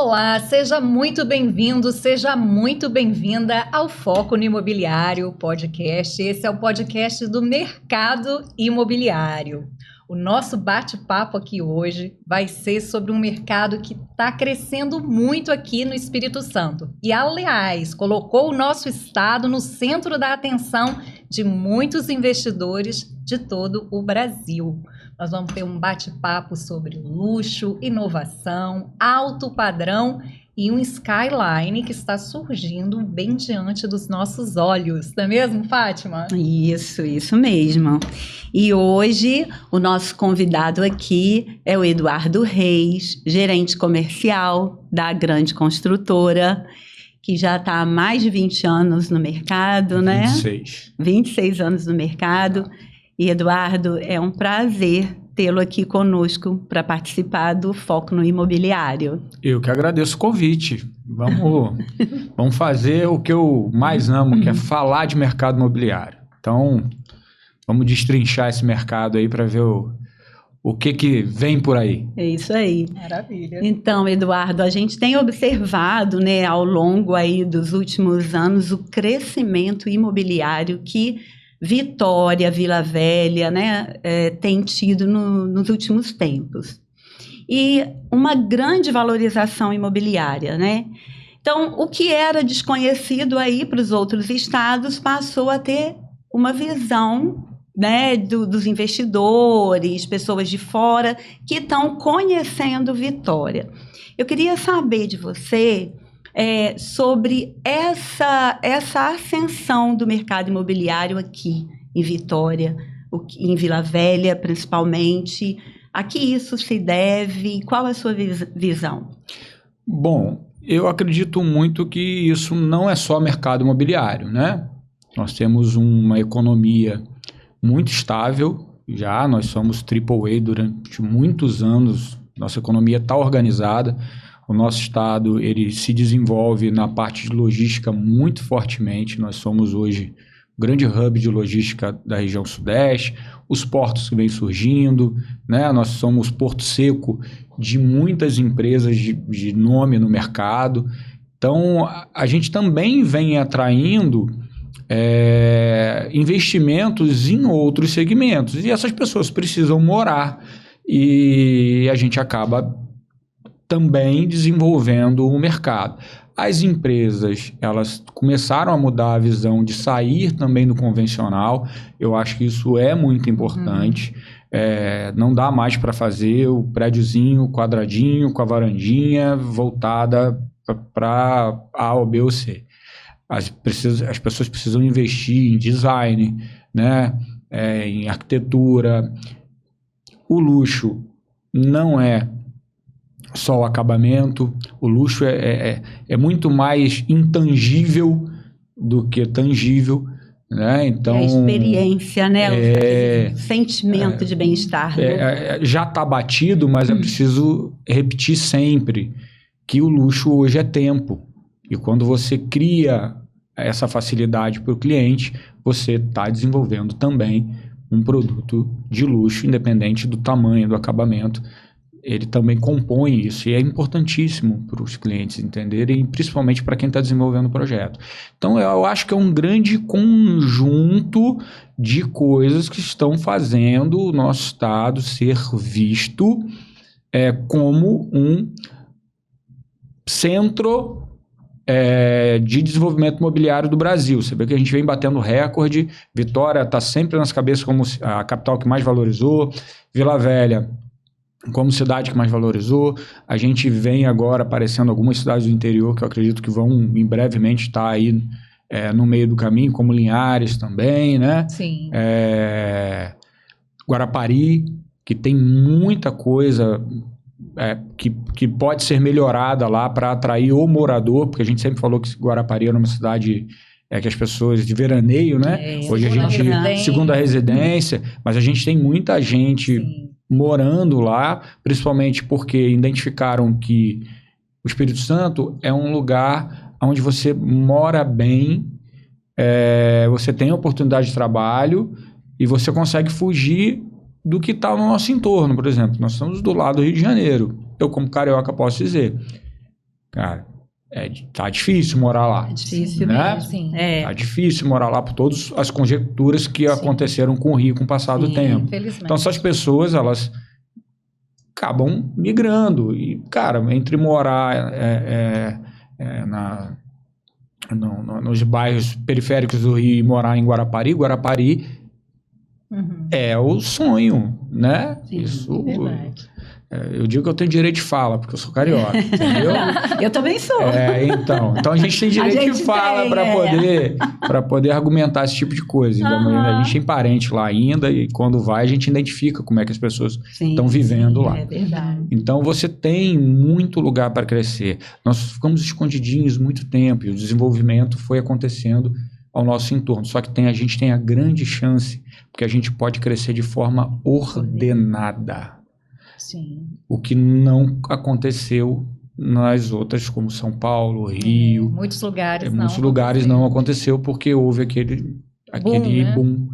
Olá, seja muito bem-vindo, seja muito bem-vinda ao Foco no Imobiliário Podcast. Esse é o podcast do mercado imobiliário. O nosso bate-papo aqui hoje vai ser sobre um mercado que está crescendo muito aqui no Espírito Santo. E, aliás, colocou o nosso estado no centro da atenção de muitos investidores de todo o Brasil. Nós vamos ter um bate-papo sobre luxo, inovação, alto padrão e um skyline que está surgindo bem diante dos nossos olhos. Não é mesmo, Fátima? Isso mesmo. E hoje o nosso convidado aqui é o Eduardo Reis, gerente comercial da grande construtora, que já está há mais de 20 anos no mercado, né? 26 anos no mercado. E, Eduardo, é um prazer tê-lo aqui conosco para participar do Foco no Imobiliário. Eu que agradeço o convite. Vamos fazer o que eu mais amo, que é falar de mercado imobiliário. Então, vamos destrinchar esse mercado aí para ver o que vem por aí. É isso aí. Maravilha. Então, Eduardo, a gente tem observado, né, ao longo aí dos últimos anos o crescimento imobiliário que Vitória, Vila Velha, né, tem tido nos últimos tempos. E uma grande valorização imobiliária, né? Então, o que era desconhecido aí para os outros estados passou a ter uma visão, né, dos investidores, pessoas de fora que estão conhecendo Vitória. Eu queria saber de você sobre essa ascensão do mercado imobiliário aqui em Vitória, em Vila Velha principalmente. A que isso se deve? Qual é a sua visão? Bom, eu acredito muito que isso não é só mercado imobiliário, né? Nós temos uma economia muito estável, nós somos AAA durante muitos anos, nossa economia está organizada. O nosso estado, ele se desenvolve na parte de logística muito fortemente. Nós somos hoje o grande hub de logística da região sudeste, os portos que vêm surgindo, né? Nós somos porto seco de muitas empresas de nome no mercado. Então, a gente também vem atraindo investimentos em outros segmentos. E essas pessoas precisam morar e a gente acaba também desenvolvendo o mercado. As empresas, elas começaram a mudar a visão de sair também do convencional. Eu acho que isso é muito importante. Não dá mais para fazer o prédiozinho quadradinho com a varandinha voltada para A ou B ou C. As pessoas precisam investir em design, né? Em arquitetura. O luxo não é só o acabamento, o luxo é muito mais intangível do que tangível, né? Então, a experiência, né? O sentimento de bem-estar. Já está batido, mas é preciso repetir sempre que o luxo hoje é tempo. E quando você cria essa facilidade para o cliente, você está desenvolvendo também um produto de luxo, independente do tamanho, do acabamento. Ele também compõe isso e é importantíssimo para os clientes entenderem, principalmente para quem está desenvolvendo o projeto. Então, eu acho que é um grande conjunto de coisas que estão fazendo o nosso estado ser visto como um centro de desenvolvimento imobiliário do Brasil. Você vê que a gente vem batendo recorde. Vitória está sempre nas cabeças como a capital que mais valorizou. Vila Velha como cidade que mais valorizou. A gente vem agora aparecendo algumas cidades do interior que eu acredito que vão em brevemente estar aí no meio do caminho, como Linhares também, né? Sim. Guarapari, que tem muita coisa que pode ser melhorada lá para atrair o morador, porque a gente sempre falou que Guarapari era uma cidade que as pessoas de veraneio, né? Hoje a gente segunda residência, mas a gente tem muita gente morando lá, principalmente porque identificaram que o Espírito Santo é um lugar onde você mora bem, você tem oportunidade de trabalho e você consegue fugir do que está no nosso entorno. Por exemplo, nós estamos do lado do Rio de Janeiro. Eu, como carioca, posso dizer, cara, tá difícil morar lá. É difícil né? mesmo. Sim. Tá difícil morar lá por todas as conjecturas que aconteceram com o Rio com o passar do tempo. Infelizmente. Então, essas pessoas, elas acabam migrando. E, cara, entre morar nos bairros periféricos do Rio e morar em Guarapari é o sonho, né? Sim, Isso, verdade. eu digo que eu tenho direito de fala, porque eu sou carioca, entendeu? Eu também sou. Então a gente tem direito de fala para poder argumentar esse tipo de coisa. A gente tem parente lá ainda e quando vai a gente identifica como é que as pessoas estão vivendo lá. É verdade. Então você tem muito lugar para crescer. Nós ficamos escondidinhos muito tempo e o desenvolvimento foi acontecendo ao nosso entorno. Só que a gente tem a grande chance, porque a gente pode crescer de forma ordenada. Sim. O que não aconteceu nas outras, como São Paulo, Rio. Muitos lugares muitos lugares não aconteceu porque houve aquele boom,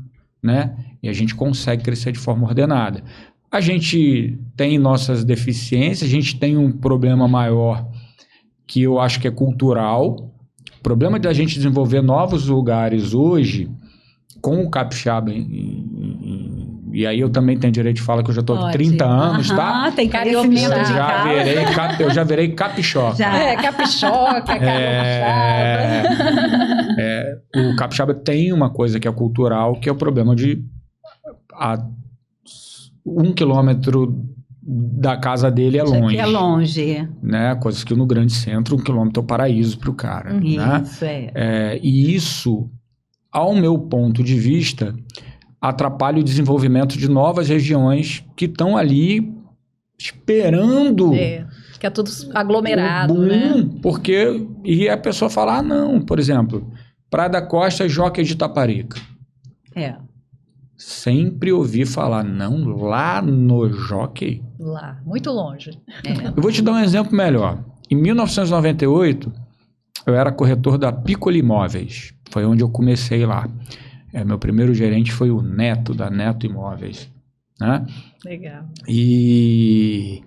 né? E a gente consegue crescer de forma ordenada. A gente tem nossas deficiências, a gente tem um problema maior que eu acho que é cultural. O problema da gente desenvolver novos lugares hoje, com o capixaba, e aí eu também tenho direito de falar que eu já estou há 30 anos, tá? Tem conhecimento de eu já virei capixoca. Capixoca, O capixaba tem uma coisa que é cultural, que é o problema de 1 quilômetro da casa dele é longe. É longe. Né? Coisas que no grande centro, 1 quilômetro é o paraíso para o cara. Isso, né? E isso, ao meu ponto de vista, atrapalha o desenvolvimento de novas regiões que estão ali esperando. Que é tudo aglomerado, boom, né? Porque, e a pessoa fala, não, por exemplo, Praia da Costa, Jockey de Itaparica. Sempre ouvi falar, não, lá no Jockey. Lá, muito longe. Eu vou te dar um exemplo melhor. Em 1998, eu era corretor da Piccoli Imóveis. Foi onde eu comecei lá. Meu primeiro gerente foi o Neto, da Neto Imóveis. Né? Legal. E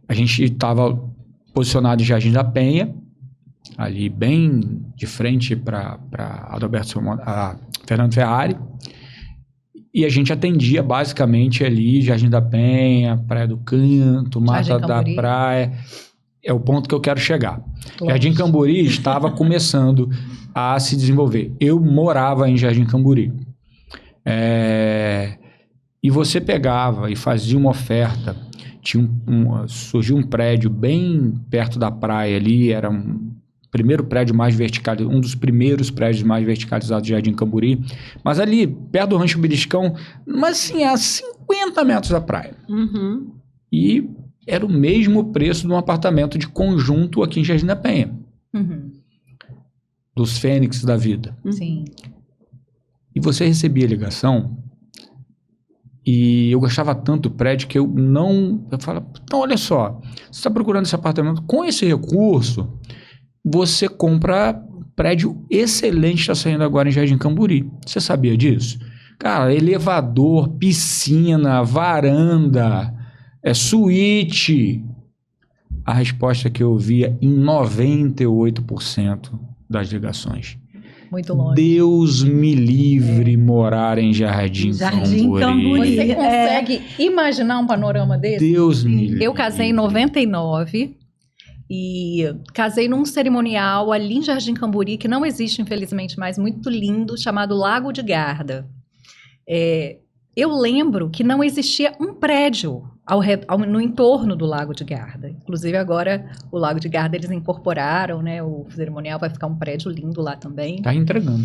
a gente estava posicionado em Jardim da Penha, ali bem de frente para Fernando Ferrari. E a gente atendia basicamente ali Jardim da Penha, Praia do Canto, Mata da Praia. É o ponto que eu quero chegar. Jardim Camburi estava começando a se desenvolver. Eu morava em Jardim Camburi. E você pegava e fazia uma oferta. Surgiu um prédio bem perto da praia ali, era primeiro prédio mais verticalizado, um dos primeiros prédios mais verticalizados de Jardim Camburi, mas ali, perto do Rancho Beliscão, mas assim, a 50 metros da praia. E era o mesmo preço de um apartamento de conjunto aqui em Jardim da Penha. Dos Fênix da vida. Sim. E você recebia ligação, e eu gostava tanto do prédio que eu falava, então olha só, você está procurando esse apartamento, com esse recurso, você compra prédio excelente, está saindo agora em Jardim Camburi. Você sabia disso? Cara, elevador, piscina, varanda, suíte. A resposta que eu via em 98% das ligações. Muito longe. Deus me livre morar em Jardim Camburi. Você consegue imaginar um panorama desse? Deus me livre. Eu casei em 99 e casei num cerimonial ali em Jardim Camburi, que não existe, infelizmente, mais, muito lindo, chamado Lago de Garda. Eu lembro que não existia um prédio no entorno do Lago de Garda. Inclusive, agora, o Lago de Garda, eles incorporaram, né? O cerimonial vai ficar um prédio lindo lá também. Está entregando.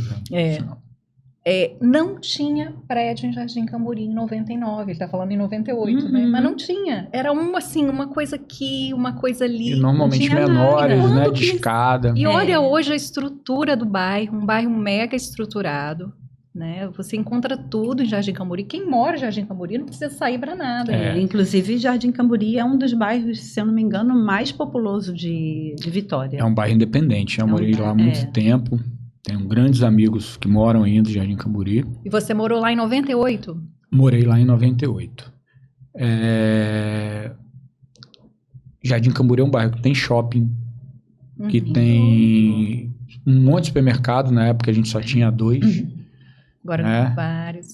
Não tinha prédio em Jardim Camburi em 99, ele está falando em 98, né? Mas não tinha. Era uma coisa aqui, uma coisa ali. E normalmente menores, né? De escada. E olha hoje a estrutura do bairro, um bairro mega estruturado. Né? Você encontra tudo em Jardim Camburi. Quem mora em Jardim Camburi não precisa sair para nada. Inclusive, Jardim Camburi é um dos bairros, se eu não me engano, mais populoso de Vitória. É um bairro independente. Eu morei lá há muito tempo. Tenho grandes amigos que moram ainda em Jardim Camburi. E você morou lá em 98? Morei lá em 98. Jardim Camburi é um bairro que tem shopping, que tem um monte de supermercado. Na época a gente só tinha 2. Agora né? tem vários.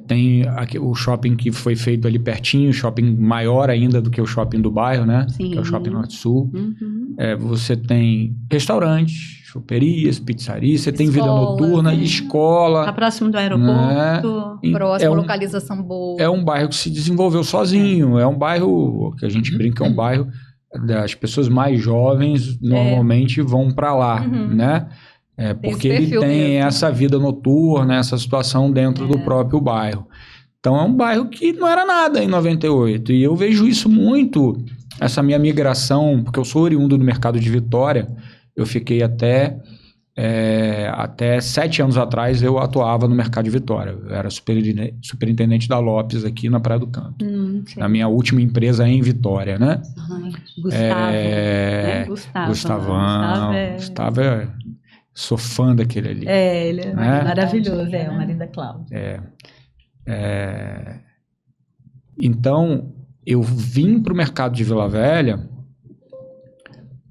Tem o shopping que foi feito ali pertinho, shopping maior ainda do que o shopping do bairro, né? Sim. Que é o Shopping Norte-Sul. Uhum. Você tem restaurantes, choperias, pizzarias, você tem vida Escola, noturna, né? escola. Tá próximo do aeroporto. Próximo, localização boa. É um bairro que se desenvolveu sozinho. É um bairro que a gente brinca, é um bairro das pessoas mais jovens normalmente vão para lá, né? Porque ele tem essa vida noturna, essa situação dentro do próprio bairro. Então é um bairro que não era nada em 98. E eu vejo isso muito, essa minha migração, porque eu sou oriundo do mercado de Vitória. Eu fiquei até 7 anos atrás, eu atuava no mercado de Vitória. Eu era superintendente da Lopes aqui na Praia do Canto. Na minha última empresa em Vitória, né? Gustavo. Sou fã daquele ali. Ele é maravilhoso, o marido da Cláudia. Então, eu vim para o mercado de Vila Velha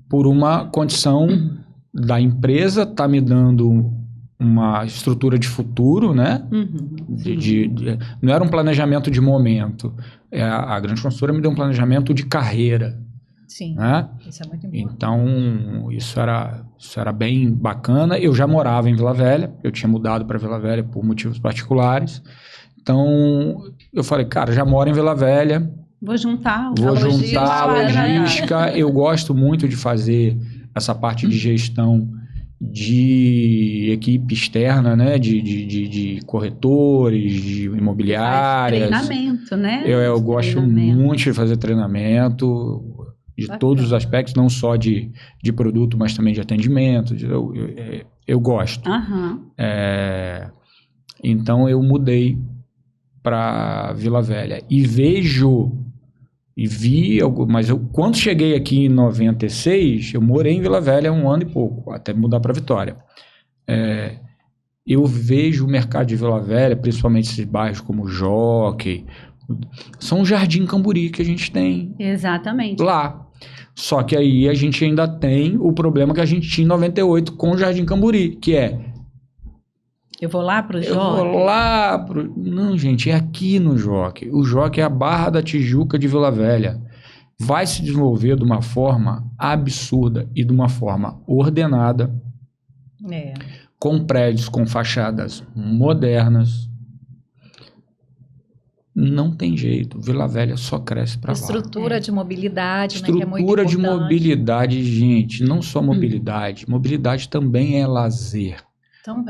por uma condição da empresa tá me dando uma estrutura de futuro, né? Não era um planejamento de momento. A grande consultora me deu um planejamento de carreira. Sim, né? Isso é muito importante. Então, isso era bem bacana. Eu já morava em Vila Velha, eu tinha mudado para Vila Velha por motivos particulares. Então, eu falei, cara, já moro em Vila Velha. Vou juntar a logística. Eu gosto muito de fazer essa parte de gestão de equipe externa, né? De corretores, de imobiliárias. Treinamento, né? Eu gosto muito de fazer treinamento de todos os aspectos, não só de produto, mas também de atendimento. Eu gosto. Então, eu mudei para Vila Velha. Mas quando cheguei aqui em 96, eu morei em Vila Velha 1 ano e pouco, até mudar para Vitória. Eu vejo o mercado de Vila Velha, principalmente esses bairros como Jockey, são um Jardim Camburi que a gente tem. Exatamente. Lá. Só que aí a gente ainda tem o problema que a gente tinha em 98 com o Jardim Camburi, que eu vou lá pro Jockey? Não, gente, é aqui no Jockey. O Jockey é a Barra da Tijuca de Vila Velha. Vai se desenvolver de uma forma absurda e de uma forma ordenada, com prédios com fachadas modernas. Não tem jeito. Vila Velha só cresce para lá. Estrutura de mobilidade, Estrutura, né, que é muito de mobilidade, gente. Não só mobilidade. Mobilidade também é lazer.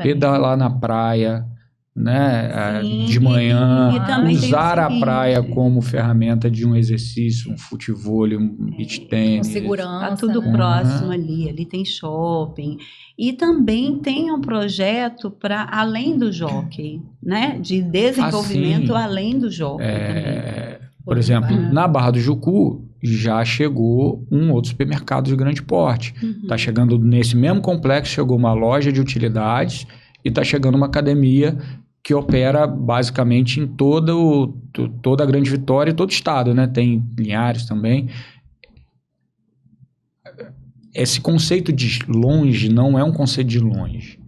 Pedalar na praia, né? De manhã, usar a praia como ferramenta de um exercício, um futevôlei, um beach tennis. Com segurança. Tá tudo próximo ali tem shopping. E também tem um projeto para além do Jockey, né? De desenvolvimento além do Jockey também. Por exemplo, na Barra do Jucu, já chegou um outro supermercado de grande porte. Está chegando nesse mesmo complexo, chegou uma loja de utilidades e está chegando uma academia que opera basicamente em toda a Grande Vitória e todo o estado, né? Tem Linhares também. Esse conceito de longe não é um conceito de longe.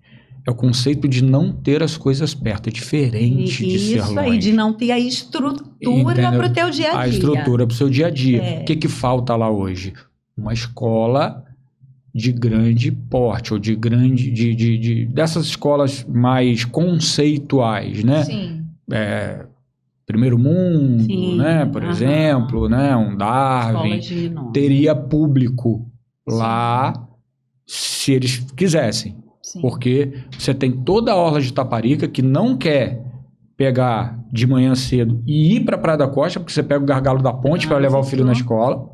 É o conceito de não ter as coisas perto. É diferente de ser longe. Isso aí, de não ter a estrutura para o teu dia a dia. A estrutura para o seu dia a dia. O que falta lá hoje? Uma escola de grande porte, ou dessas escolas mais conceituais, né? Sim. Primeiro Mundo, né? Por exemplo, né? Um Darwin. Teria público lá se eles quisessem. Sim. Porque você tem toda a orla de Taparica que não quer pegar de manhã cedo e ir para a Praia da Costa, porque você pega o gargalo da ponte para levar o filho na escola.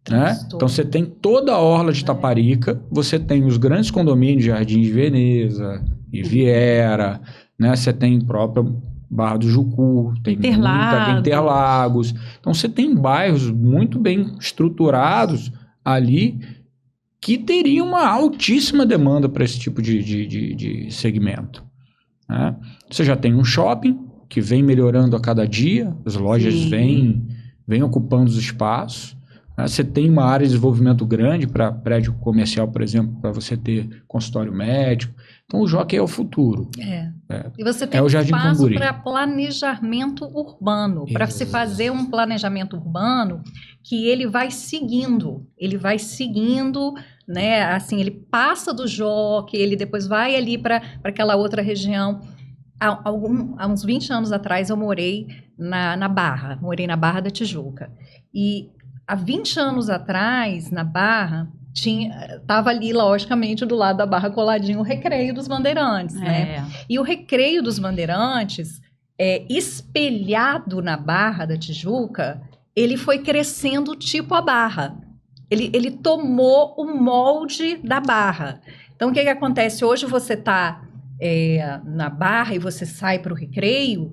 Né? Então você tem toda a orla de Taparica, você tem os grandes condomínios, Jardim de Veneza, Riviera, né? Você tem própria Barra do Jucu, tem Interlagos. Então você tem bairros muito bem estruturados ali que teriam uma altíssima demanda para esse tipo de segmento. Né? Você já tem um shopping que vem melhorando a cada dia, as lojas vêm ocupando os espaços. Você tem uma área de desenvolvimento grande para prédio comercial, por exemplo, para você ter consultório médico. Então, o Jockey é o futuro. E você tem o Jardim espaço Camburi. para planejamento urbano, para se fazer um planejamento urbano que ele vai seguindo, né? Assim, ele passa do Jockey, ele depois vai ali para aquela outra região. Há uns 20 anos atrás eu morei na Barra da Tijuca. E há 20 anos atrás, na Barra, estava ali, logicamente, do lado da Barra coladinho o Recreio dos Bandeirantes, né? E o Recreio dos Bandeirantes, espelhado na Barra da Tijuca, ele foi crescendo tipo a Barra. Ele tomou o molde da Barra. Então, o que acontece? Hoje você está na Barra e você sai para o Recreio,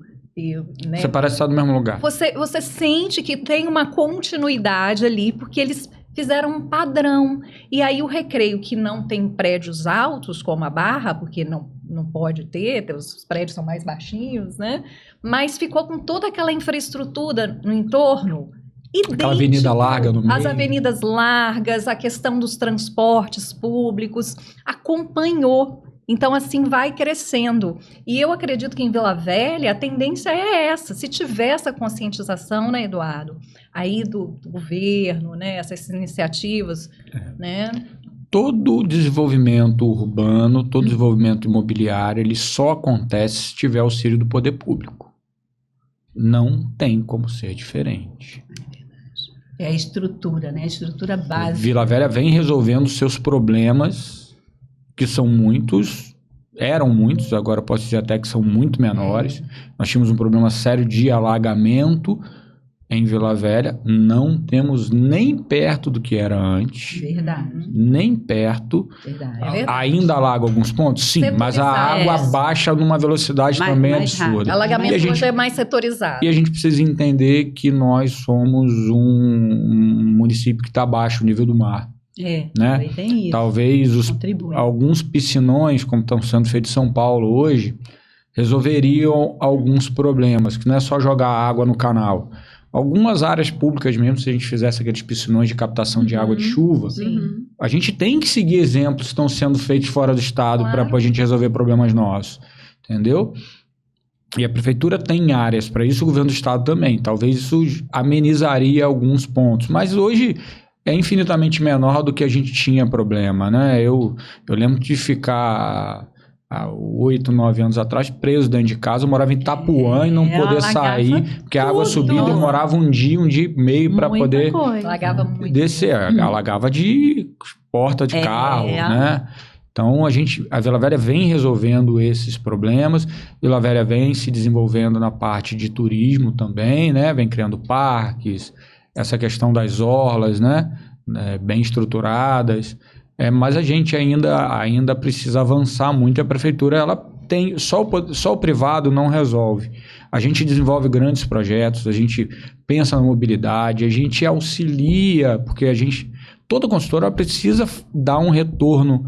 né? Você parece estar no mesmo lugar. Você sente que tem uma continuidade ali, porque eles fizeram um padrão. E aí o Recreio, que não tem prédios altos como a Barra, porque não pode ter, os prédios são mais baixinhos, né? Mas ficou com toda aquela infraestrutura no entorno. Aquela avenida larga no meio. As avenidas largas, a questão dos transportes públicos, acompanhou. Então, assim, vai crescendo. E eu acredito que em Vila Velha a tendência é essa. Se tiver essa conscientização, né, Eduardo? Aí do governo, né, essas iniciativas, né? Todo desenvolvimento urbano, todo desenvolvimento imobiliário, ele só acontece se tiver auxílio do poder público. Não tem como ser diferente. É a estrutura, né? A estrutura básica. Vila Velha vem resolvendo seus problemas, que são muitos, eram muitos, agora posso dizer até que são muito menores. Nós tínhamos um problema sério de alagamento em Vila Velha, não temos nem perto do que era antes. Verdade. Nem perto. Verdade. Ainda alaga alguns pontos? Sim, mas a água baixa numa velocidade também absurda. O alagamento hoje é mais setorizado. E a gente precisa entender que nós somos um município que está abaixo do nível do mar. Né? Tem isso. Talvez alguns piscinões, como estão sendo feitos em São Paulo hoje, resolveriam alguns problemas, que não é só jogar água no canal. Algumas áreas públicas mesmo, se a gente fizesse aqueles piscinões de captação de água de chuva, a gente tem que seguir exemplos que estão sendo feitos fora do estado para a gente resolver problemas nossos, entendeu? E a prefeitura tem áreas para isso, o governo do estado também. Talvez isso amenizaria alguns pontos, mas hoje é infinitamente menor do que a gente tinha problema, né? Eu lembro de ficar há 8, 9 anos atrás preso dentro de casa. Eu morava em Itapuã e não poder sair, porque a água subia, demorava um dia e meio para poder descer. Alagava de porta de carro, né? Então, a Vila Velha vem resolvendo esses problemas. Vila Velha vem se desenvolvendo na parte de turismo também, né? Vem criando parques, essa questão das orlas, né? Bem estruturadas. Mas a gente ainda precisa avançar muito. A prefeitura, ela tem... Só o privado não resolve. A gente desenvolve grandes projetos, a gente pensa na mobilidade, a gente auxilia, porque toda consultora precisa dar um retorno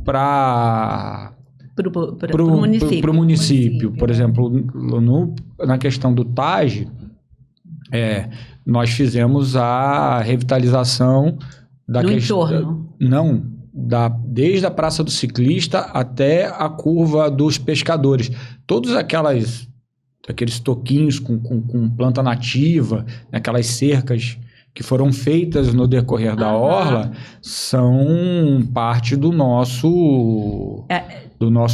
para o município. Por exemplo, na questão do TAG, nós fizemos a revitalização do entorno. Desde a Praça do Ciclista até a curva dos pescadores. Todos aqueles toquinhos com planta nativa, aquelas cercas que foram feitas no decorrer da orla, são parte do nosso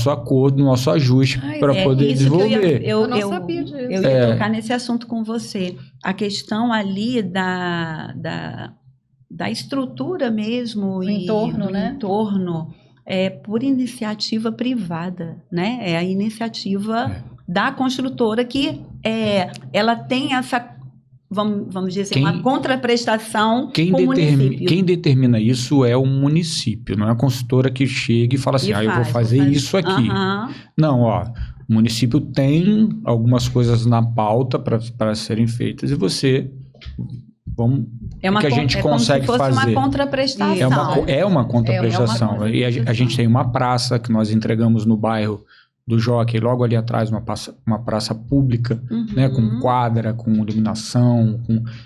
acordo, do nosso ajuste para poder desenvolver. Eu não sabia disso. Eu ia tocar nesse assunto com você. A questão ali da estrutura mesmo do entorno, né? Entorno é por iniciativa privada, né? É a iniciativa da construtora que ela tem essa, vamos dizer, uma contraprestação com o município. Quem determina isso é o município, não é a consultora que chega e fala assim, eu vou fazer isso aqui. Não, o município tem algumas coisas na pauta para serem feitas e você... que a gente consegue como se fosse fazer. Uma contraprestação. É uma contraprestação. E a gente tem uma praça que nós entregamos no bairro do Jockey, logo ali atrás uma praça pública, né, com quadra, com iluminação,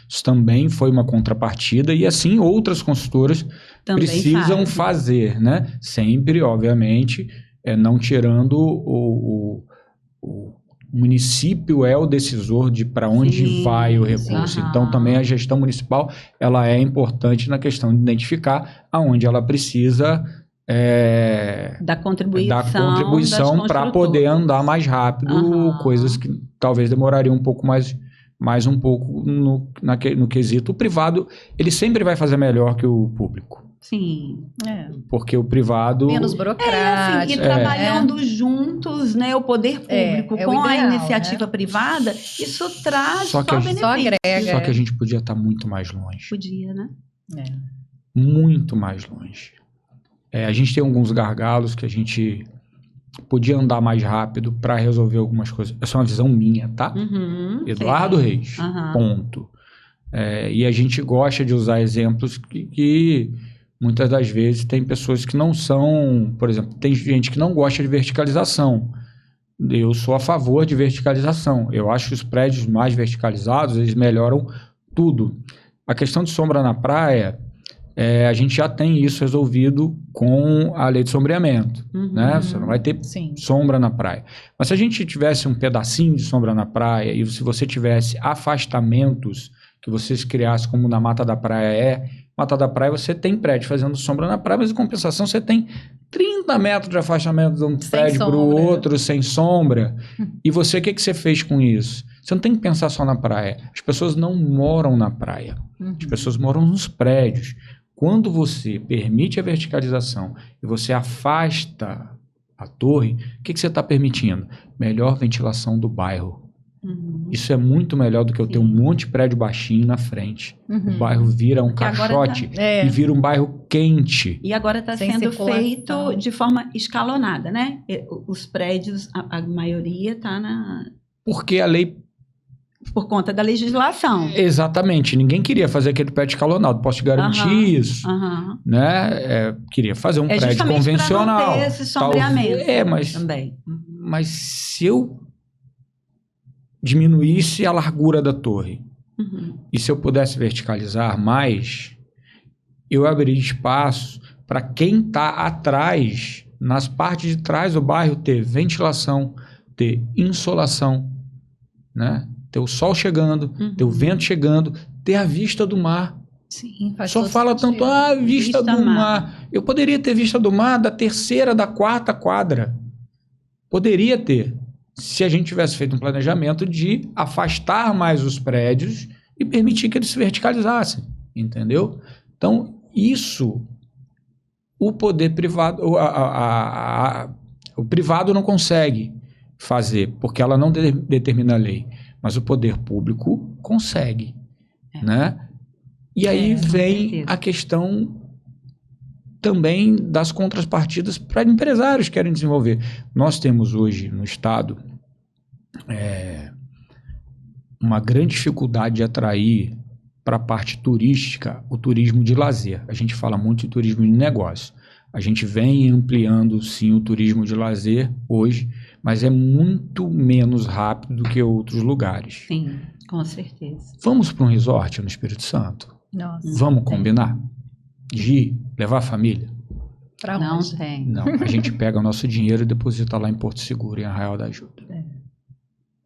isso também foi uma contrapartida, e assim outras consultoras Também precisam fazer, né? Sempre, obviamente, não tirando o município é o decisor de para onde vai o recurso. Então, também a gestão municipal ela é importante na questão de identificar aonde ela precisa da contribuição para poder andar mais rápido, coisas que talvez demorariam um pouco mais um pouco no quesito. O privado, ele sempre vai fazer melhor que o público. Sim. Porque o privado... Menos burocrático. E trabalhando juntos, né, o poder público com a iniciativa privada, isso traz só benefício. Só agrega. Só que a gente podia estar muito mais longe. Podia, né? Muito mais longe. A gente tem alguns gargalos que a gente podia andar mais rápido para resolver algumas coisas. Essa é uma visão minha, tá? Eduardo Reis, ponto. E a gente gosta de usar exemplos que muitas das vezes tem pessoas que não são... Por exemplo, tem gente que não gosta de verticalização. Eu sou a favor de verticalização. Eu acho que os prédios mais verticalizados, eles melhoram tudo. A questão de sombra na praia... a gente já tem isso resolvido com a lei de sombreamento, né? Você não vai ter sombra na praia. Mas se a gente tivesse um pedacinho de sombra na praia e se você tivesse afastamentos que vocês criassem como na Mata da Praia Mata da Praia você tem prédio fazendo sombra na praia, mas em compensação você tem 30 metros de afastamento de um prédio para o outro, sem sombra. E você, o que você fez com isso? Você não tem que pensar só na praia. As pessoas não moram na praia. As pessoas moram nos prédios. Quando você permite a verticalização e você afasta a torre, o que você está permitindo? Melhor ventilação do bairro. Isso é muito melhor do que eu ter um monte de prédio baixinho na frente. O bairro vira um caixote e vira um bairro quente. E agora está sendo feito de forma escalonada, né? Os prédios, a maioria está na... Porque a lei... Por conta da legislação. Exatamente. Ninguém queria fazer aquele prédio escalonado. Posso te garantir isso. Né? Queria fazer um prédio convencional. Pra não ter esse sombreamento também. Mas se eu diminuísse a largura da torre e se eu pudesse verticalizar mais, eu abriria espaço para quem está atrás, nas partes de trás do bairro, ter ventilação, ter insolação, né? Ter o sol chegando, ter o vento chegando, ter a vista do mar. Sim, faz Só fala tanto, vista do mar. Eu poderia ter vista do mar da 3ª, da 4ª quadra. Poderia ter, se a gente tivesse feito um planejamento de afastar mais os prédios e permitir que eles se verticalizassem, entendeu? Então, isso, o poder privado, o privado não consegue fazer, porque ela não determina a lei. Mas o poder público consegue, né? E aí vem a questão também das contrapartidas para empresários que querem desenvolver. Nós temos hoje no Estado uma grande dificuldade de atrair para a parte turística o turismo de lazer. A gente fala muito de turismo de negócio. A gente vem ampliando, sim, o turismo de lazer hoje, mas é muito menos rápido do que outros lugares. Sim, com certeza. Vamos para um resort no Espírito Santo? Nossa. Vamos combinar? De levar a família? Não tem. Não, a gente pega o nosso dinheiro e deposita lá em Porto Seguro, em Arraial da Ajuda.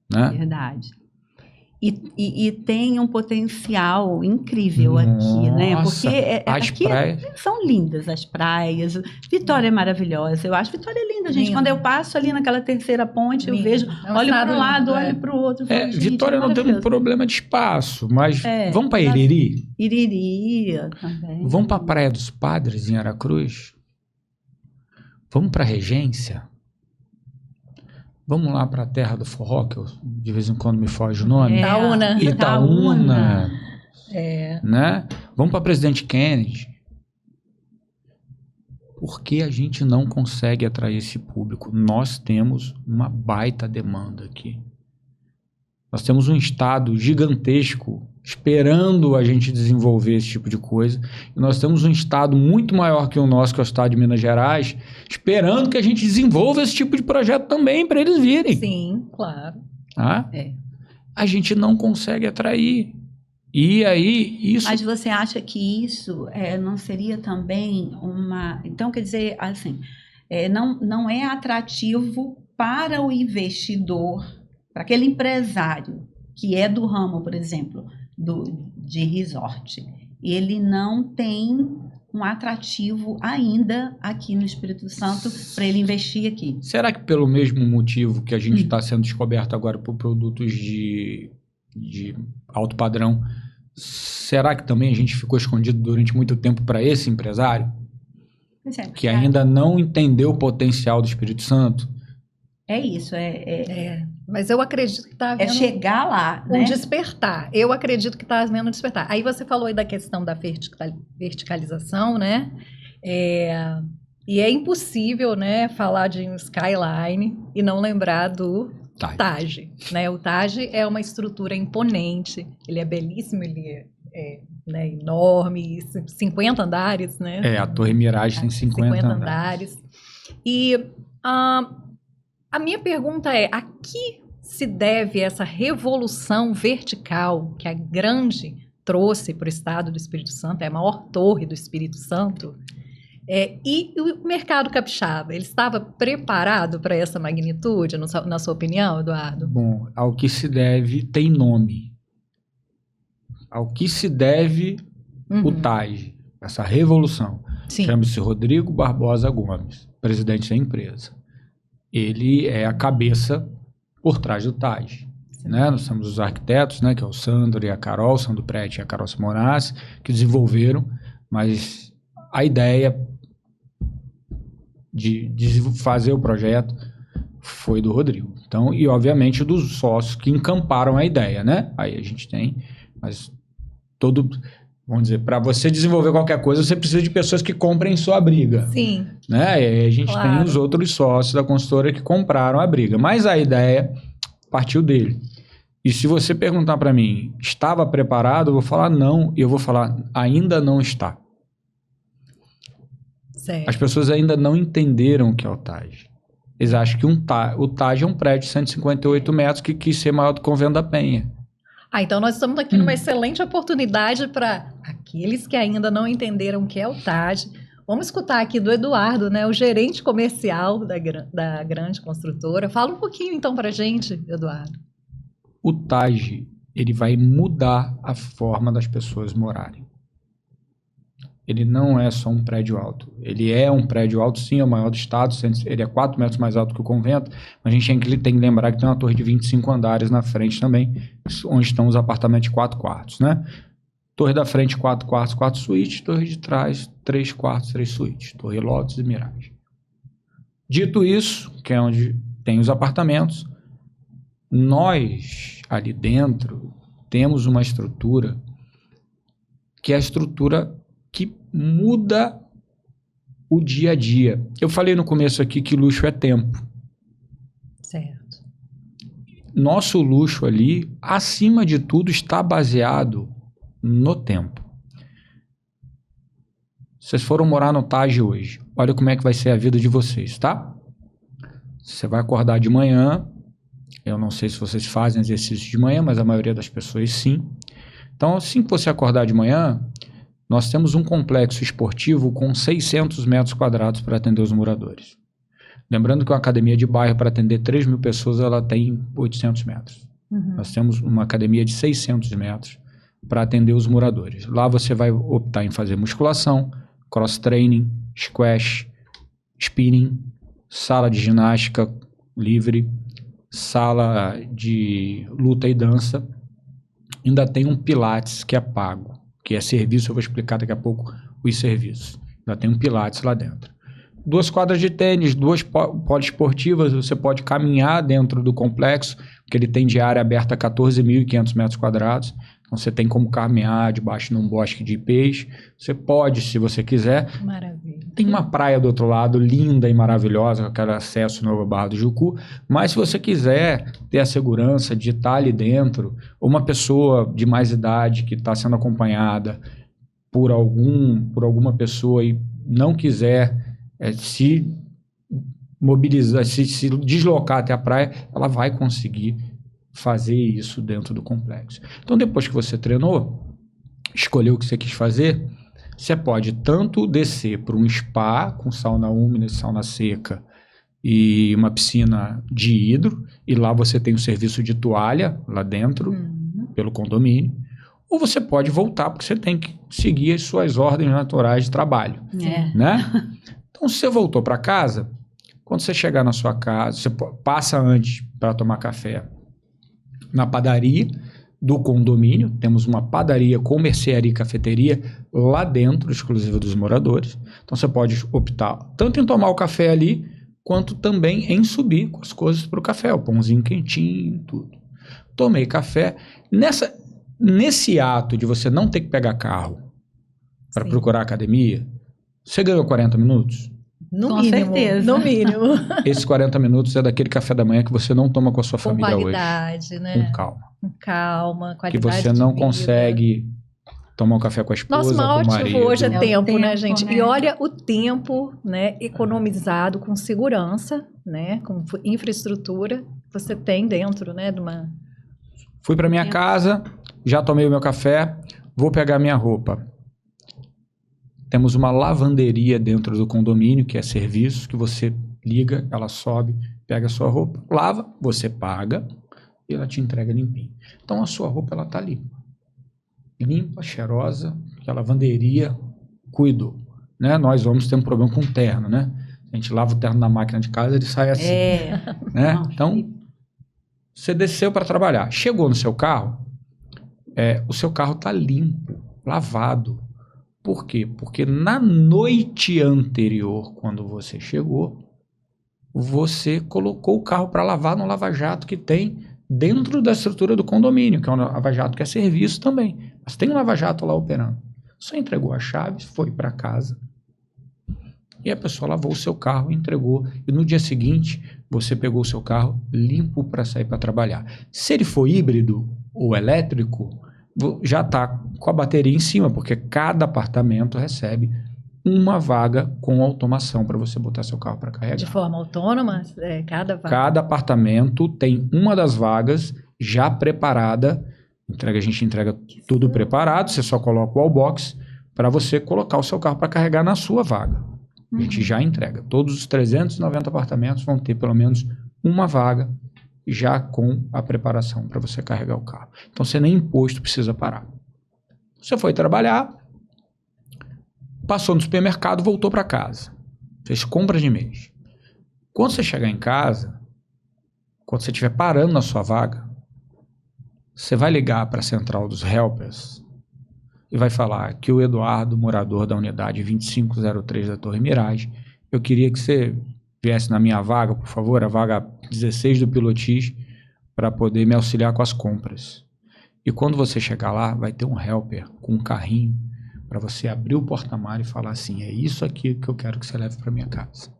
Né? Verdade. E tem um potencial incrível aqui, né? Porque as praias são lindas, as praias. Vitória é maravilhosa. Eu acho Vitória linda, gente. Quando eu passo ali naquela 3ª ponte, eu vejo, olho para um lado, olho para o outro. Falo, Vitória não tem um problema de espaço, mas vamos para Iriri? Iriri também. Vamos para a Praia dos Padres, em Aracruz? Vamos para a Regência? Vamos lá para a terra do forró, que de vez em quando me foge o nome. Itaúna. Né? Vamos para Presidente Kennedy. Por que a gente não consegue atrair esse público? Nós temos uma baita demanda aqui. Nós temos um estado gigantesco esperando a gente desenvolver esse tipo de coisa. E nós temos um estado muito maior que o nosso, que é o estado de Minas Gerais, esperando que a gente desenvolva esse tipo de projeto também para eles virem. Sim, claro. Tá? A gente não consegue atrair. E aí, isso... Mas você acha que isso não seria também uma... Então, quer dizer, assim, não é atrativo para o investidor, para aquele empresário que é do ramo, por exemplo, de resort. Ele não tem um atrativo ainda aqui no Espírito Santo para ele investir aqui. Será que pelo mesmo motivo que a gente está sendo descoberto agora por produtos de alto padrão, será que também a gente ficou escondido durante muito tempo para esse empresário? Que ainda não entendeu o potencial do Espírito Santo? É isso, Mas eu acredito que está havendo chegar lá, um despertar. Eu acredito que está havendo um despertar. Aí você falou aí da questão da verticalização, né? E é impossível, né, falar de um Skyline e não lembrar do Taj, né? O Taj é uma estrutura imponente, ele é belíssimo, ele é enorme, 50 andares, né? A Torre Mirage tem 50 andares. E a minha pergunta é, a que se deve essa revolução vertical que a Grande trouxe para o estado do Espírito Santo, é a maior torre do Espírito Santo, e o mercado capixaba, ele estava preparado para essa magnitude, na sua opinião, Eduardo? Bom, ao que se deve tem nome. Ao que se deve o Taj, essa revolução. Chama-se Rodrigo Barbosa Gomes, presidente da empresa. Ele é a cabeça por trás do Taj. Né? Nós temos os arquitetos, né, que é o Sandro e a Carol, Sandro Prete e a Carol Simonassi, que desenvolveram, mas a ideia de fazer o projeto foi do Rodrigo. Então, e obviamente dos sócios que encamparam a ideia, né? Aí a gente tem, mas vamos dizer, para você desenvolver qualquer coisa, você precisa de pessoas que comprem sua briga. Sim. Né? E aí a gente tem os outros sócios da consultora que compraram a briga. Mas a ideia partiu dele. E se você perguntar para mim, estava preparado? Eu vou falar não. E eu vou falar, ainda não está. Certo. As pessoas ainda não entenderam o que é o Taj. Eles acham que o Taj é um prédio de 158 metros que quis ser maior do que o Convento da Penha. Então nós estamos aqui numa excelente oportunidade para aqueles que ainda não entenderam o que é o Taj. Vamos escutar aqui do Eduardo, né, o gerente comercial da Grande Construtora. Fala um pouquinho então para a gente, Eduardo. O Taj, ele vai mudar a forma das pessoas morarem. Ele não é só um prédio alto. Ele é um prédio alto, sim, é o maior do estado. Ele é 4 metros mais alto que o convento. Mas a gente tem que lembrar que tem uma torre de 25 andares na frente também, onde estão os apartamentos de 4 quartos, né? Torre da frente, 4 quartos, 4 suítes. Torre de trás, 3 quartos, 3 suítes. Torre Lotus e Mirage. Dito isso, que é onde tem os apartamentos, nós, ali dentro, temos uma estrutura que é a estrutura que muda o dia a dia. Eu falei no começo aqui que luxo é tempo. Certo. Nosso luxo ali, acima de tudo, está baseado no tempo. Vocês foram morar no Taj hoje. Olha como é que vai ser a vida de vocês, tá? Você vai acordar de manhã. Eu não sei se vocês fazem exercício de manhã, mas a maioria das pessoas sim. Então, assim que você acordar de manhã, nós temos um complexo esportivo com 600 metros quadrados para atender os moradores. Lembrando que uma academia de bairro para atender 3 mil pessoas, ela tem 800 metros. Nós temos uma academia de 600 metros para atender os moradores. Lá você vai optar em fazer musculação, cross-training, squash, spinning, sala de ginástica livre, sala de luta e dança. Ainda tem um pilates que é pago, que é serviço. Eu vou explicar daqui a pouco os serviços. Ainda tem um pilates lá dentro. 2 quadras de tênis, 2 poliesportivas. Você pode caminhar dentro do complexo, porque ele tem de área aberta 14.500 metros quadrados. Então você tem como caminhar debaixo de um bosque de ipês. Você pode, se você quiser. Maravilha. Tem uma praia do outro lado, linda e maravilhosa, com aquele acesso novo à Barra do Jucu, mas se você quiser ter a segurança de estar ali dentro, ou uma pessoa de mais idade que está sendo acompanhada por alguma pessoa e não quiser se mobilizar, se deslocar até a praia, ela vai conseguir fazer isso dentro do complexo. Então, depois que você treinou, escolheu o que você quis fazer, você pode tanto descer para um spa com sauna úmida, sauna seca e uma piscina de hidro, e lá você tem o serviço de toalha lá dentro, pelo condomínio, ou você pode voltar, porque você tem que seguir as suas ordens naturais de trabalho. Né? Então, se você voltou para casa, quando você chegar na sua casa, você passa antes para tomar café na padaria do condomínio. Temos uma padaria com mercearia e cafeteria lá dentro, exclusiva dos moradores. Então, você pode optar tanto em tomar o café ali, quanto também em subir com as coisas para o café, o pãozinho quentinho, tudo. Tomei café. Nesse ato de você não ter que pegar carro para procurar academia, você ganhou 40 minutos? Com certeza. No mínimo. Esses 40 minutos é daquele café da manhã que você não toma com a sua família hoje. Com qualidade, né? Com calma. Com calma, qualidade. Que você não consegue tomar um café com a esposa, nosso maior com o marido. ativo hoje é tempo, né, gente? Né? E olha o tempo, né, economizado com segurança, né, com infraestrutura que você tem dentro, né, de uma... Fui para minha casa, já tomei o meu café, vou pegar minha roupa. Temos uma lavanderia dentro do condomínio, que é serviço, que você liga, ela sobe, pega a sua roupa, lava, você paga e ela te entrega limpinho. Então a sua roupa, ela tá limpa. Limpa, cheirosa, que a lavanderia cuidou. Né? Nós vamos ter um problema com o terno, né? A gente lava o terno na máquina de casa, ele sai assim. Né? Então, você desceu para trabalhar. Chegou no seu carro, o seu carro tá limpo, lavado. Por quê? Porque na noite anterior, quando você chegou, você colocou o carro para lavar no lava-jato que tem dentro da estrutura do condomínio, que é um lava-jato que é serviço também. Mas tem um lava-jato lá operando. Só entregou a chave, foi para casa e a pessoa lavou o seu carro e entregou. E no dia seguinte, você pegou o seu carro limpo para sair para trabalhar. Se ele for híbrido ou elétrico, já está com a bateria em cima, porque cada apartamento recebe uma vaga com automação para você botar seu carro para carregar. De forma autônoma? Cada vaga? Cada apartamento tem uma das vagas já preparada. A gente entrega tudo preparado, você só coloca o wallbox para você colocar o seu carro para carregar na sua vaga. A gente já entrega. Todos os 390 apartamentos vão ter pelo menos uma vaga já com a preparação para você carregar o carro. Então, você nem imposto precisa parar. Você foi trabalhar, passou no supermercado, voltou para casa. Fez compras de mês. Quando você chegar em casa, quando você estiver parando na sua vaga, você vai ligar para a central dos helpers e vai falar que o Eduardo, morador da unidade 2503 da Torre Mirage, eu queria que você viesse na minha vaga, por favor, a vaga 16 do Pilotis, para poder me auxiliar com as compras. E quando você chegar lá, vai ter um helper com um carrinho para você abrir o porta-malas e falar assim, é isso aqui que eu quero que você leve para minha casa.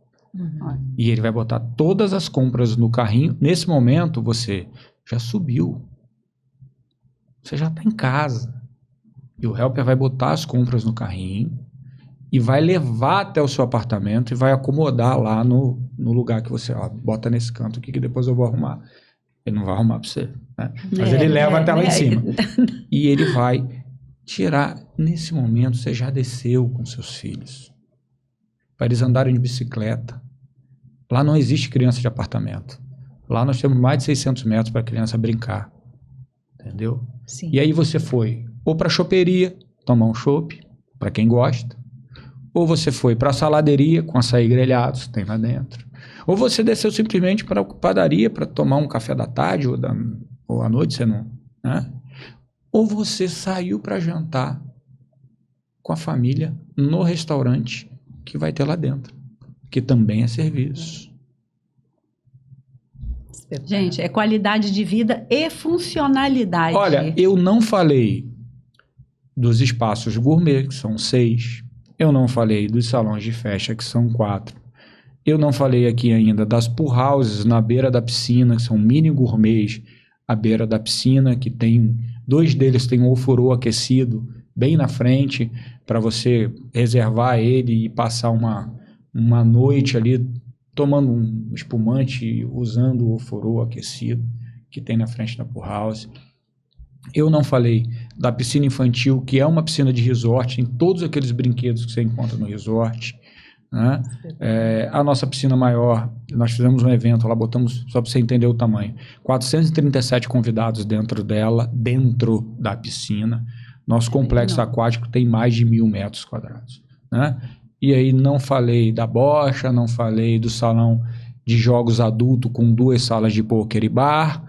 E ele vai botar todas as compras no carrinho. Nesse momento, você já subiu. Você já está em casa. E o helper vai botar as compras no carrinho e vai levar até o seu apartamento e vai acomodar lá no lugar que você, bota nesse canto aqui que depois eu vou arrumar. Ele não vai arrumar para você, né? Mas ele leva até lá em cima. E ele vai tirar, nesse momento, você já desceu com seus filhos. Para eles andarem de bicicleta. Lá não existe criança de apartamento. Lá nós temos mais de 600 metros para a criança brincar. Entendeu? Sim. E aí você foi ou para a choperia, tomar um chopp, para quem gosta. Ou você foi para a saladeria com açaí grelhado, tem lá dentro. Ou você desceu simplesmente para a padaria para tomar um café da tarde ou à noite, você não... Né? Ou você saiu para jantar com a família no restaurante que vai ter lá dentro, que também é serviço. Gente, é qualidade de vida e funcionalidade. Olha, eu não falei dos espaços gourmet, que são 6, Eu não falei dos salões de festa, que são 4. Eu não falei aqui ainda das pool houses na beira da piscina, que são mini gourmets à beira da piscina, que tem 2 deles têm um ofurô aquecido bem na frente, para você reservar ele e passar uma noite ali tomando um espumante, usando o ofurô aquecido que tem na frente da pool house. Eu não falei da piscina infantil, que é uma piscina de resort, tem todos aqueles brinquedos que você encontra no resort, né? A nossa piscina maior, nós fizemos um evento, lá botamos, só para você entender o tamanho, 437 convidados dentro dela, dentro da piscina. Nosso complexo aquático tem mais de 1.000 metros quadrados, né? E aí não falei da bocha, não falei do salão de jogos adulto com 2 salas de pôquer e bar.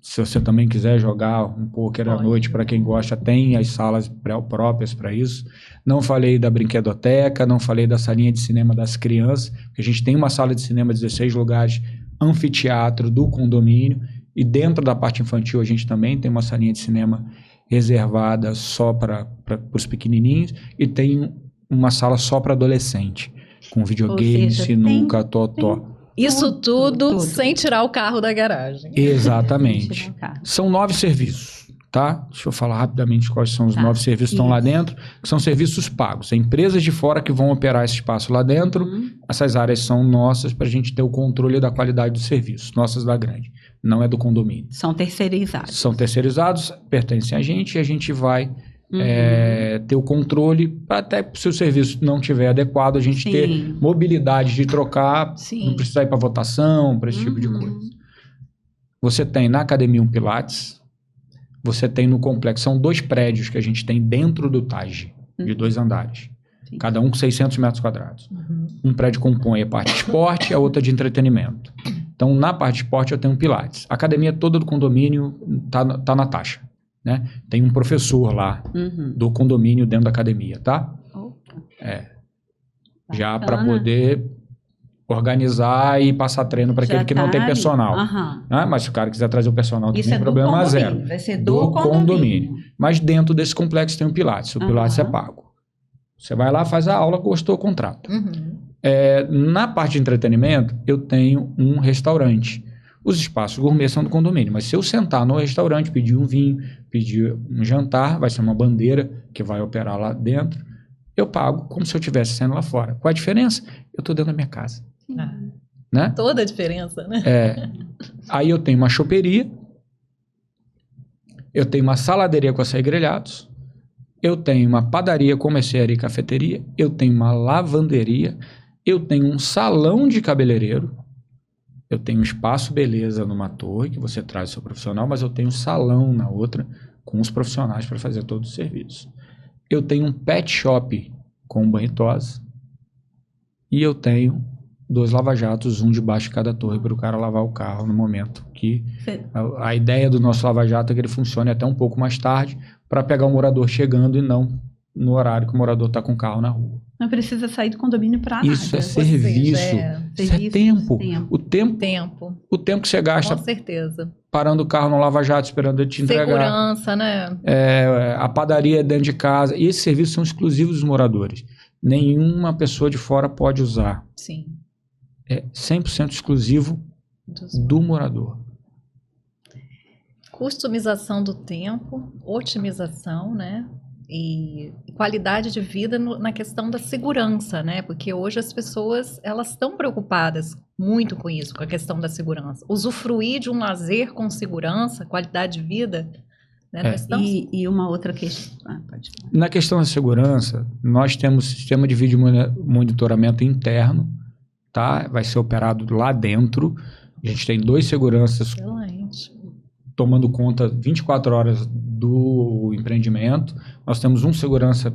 Se você também quiser jogar um pôquer à noite, para quem gosta, tem as salas próprias para isso. Não falei da brinquedoteca, não falei da salinha de cinema das crianças, porque a gente tem uma sala de cinema, 16 lugares, anfiteatro do condomínio, e dentro da parte infantil a gente também tem uma salinha de cinema reservada só para os pequenininhos, e tem uma sala só para adolescente, com videogame, sinuca, totó. Isso tudo sem tirar o carro da garagem. Exatamente. São 9 serviços, tá? Deixa eu falar rapidamente quais são os 9 serviços que estão lá dentro, que são serviços pagos. Empresas de fora que vão operar esse espaço lá dentro, essas áreas são nossas para a gente ter o controle da qualidade do serviço, nossas da grande, não é do condomínio. São terceirizados. São terceirizados, pertencem a gente e a gente vai ter o controle, até se o serviço não estiver adequado, a gente ter mobilidade de trocar, não precisar ir para votação, para esse tipo de coisa. Você tem na academia um Pilates, você tem no complexo, são 2 prédios que a gente tem dentro do TAG, de 2 andares, cada um com 600 metros quadrados. Um prédio compõe a parte de esporte e a outra de entretenimento. Então, na parte de esporte eu tenho um Pilates. A academia toda do condomínio tá na taxa. Né? Tem um professor lá do condomínio dentro da academia, tá? Já para poder organizar e passar treino para aquele que não tem personal. Né? Mas se o cara quiser trazer o personal, não tem problema zero. Vai ser do condomínio. Mas dentro desse complexo tem o Pilates. O Pilates é pago. Você vai lá, faz a aula, gostou, contrata. Na parte de entretenimento, eu tenho um restaurante. Os espaços gourmet são do condomínio, mas se eu sentar no restaurante, pedir um vinho, pedir um jantar, vai ser uma bandeira que vai operar lá dentro, eu pago como se eu estivesse saindo lá fora. Qual a diferença? Eu estou dentro da minha casa. Né? Toda a diferença, né? Aí eu tenho uma choperia, eu tenho uma saladeria com açaí grelhados, eu tenho uma padaria com mercearia e cafeteria, eu tenho uma lavanderia, eu tenho um salão de cabeleireiro, eu tenho um espaço beleza numa torre, que você traz o seu profissional, mas eu tenho um salão na outra, com os profissionais para fazer todo o serviço. Eu tenho um pet shop com banho e tosa, e eu tenho 2 lava-jatos, um debaixo de cada torre, para o cara lavar o carro no momento que... A ideia do nosso lava-jato é que ele funcione até um pouco mais tarde, para pegar o morador chegando e não no horário que o morador está com o carro na rua. Não precisa sair do condomínio para nada. Isso é serviço. Isso é tempo. O tempo que você gasta com certeza, parando o carro no lava-jato, esperando ele te entregar. Segurança, né? A padaria dentro de casa. E esses serviços são exclusivos dos moradores. Nenhuma pessoa de fora pode usar. Sim. É 100% exclusivo do morador. Customização do tempo, otimização, né? E qualidade de vida na questão da segurança, né? Porque hoje as pessoas, elas estão preocupadas muito com isso, com a questão da segurança. Usufruir de um lazer com segurança, qualidade de vida, né? Nós estamos... E uma outra questão... pode falar. Na questão da segurança, nós temos sistema de vídeo monitoramento interno, tá? Vai ser operado lá dentro. A gente tem 2 seguranças tomando conta 24 horas do empreendimento. Nós temos um segurança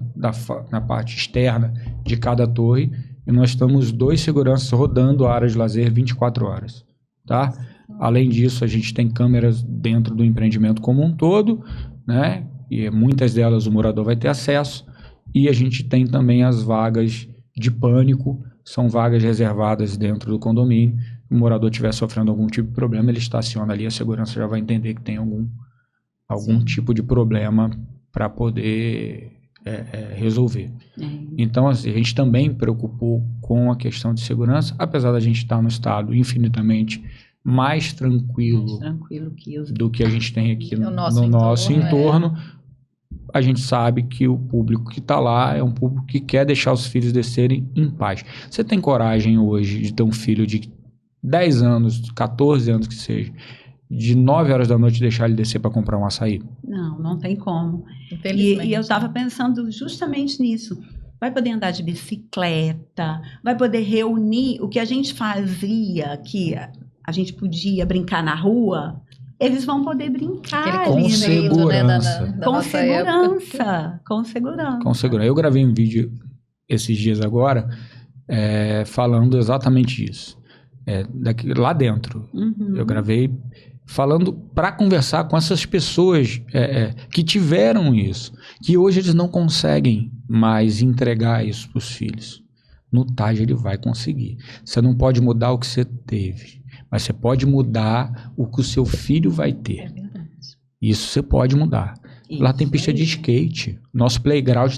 na parte externa de cada torre e nós temos 2 seguranças rodando a área de lazer 24 horas, tá? Além disso, a gente tem câmeras dentro do empreendimento como um todo, né? E muitas delas o morador vai ter acesso. E a gente tem também as vagas de pânico, são vagas reservadas dentro do condomínio. Se o morador estiver sofrendo algum tipo de problema, ele estaciona ali, a segurança já vai entender que tem algum tipo de problema para poder resolver. Então, assim, a gente também preocupou com a questão de segurança, apesar da gente estar no estado infinitamente mais tranquilo do que a gente tem aqui no nosso entorno. A gente sabe que o público que está lá é um público que quer deixar os filhos descerem em paz. Você tem coragem hoje de ter um filho de 10 anos, 14 anos que seja, de 9 horas da noite deixar ele descer para comprar um açaí? Não tem como. E eu estava pensando justamente nisso. Vai poder andar de bicicleta, vai poder reunir o que a gente fazia, que a gente podia brincar na rua, eles vão poder brincar com segurança. Com segurança. Com segurança. Eu gravei um vídeo esses dias agora falando exatamente isso. Lá dentro. Eu gravei falando para conversar com essas pessoas que tiveram isso, que hoje eles não conseguem mais entregar isso para os filhos. No TAG ele vai conseguir. Você não pode mudar o que você teve, mas você pode mudar o que o seu filho vai ter. É verdade. Isso você pode mudar. Isso. Lá tem pista de skate. Nosso playground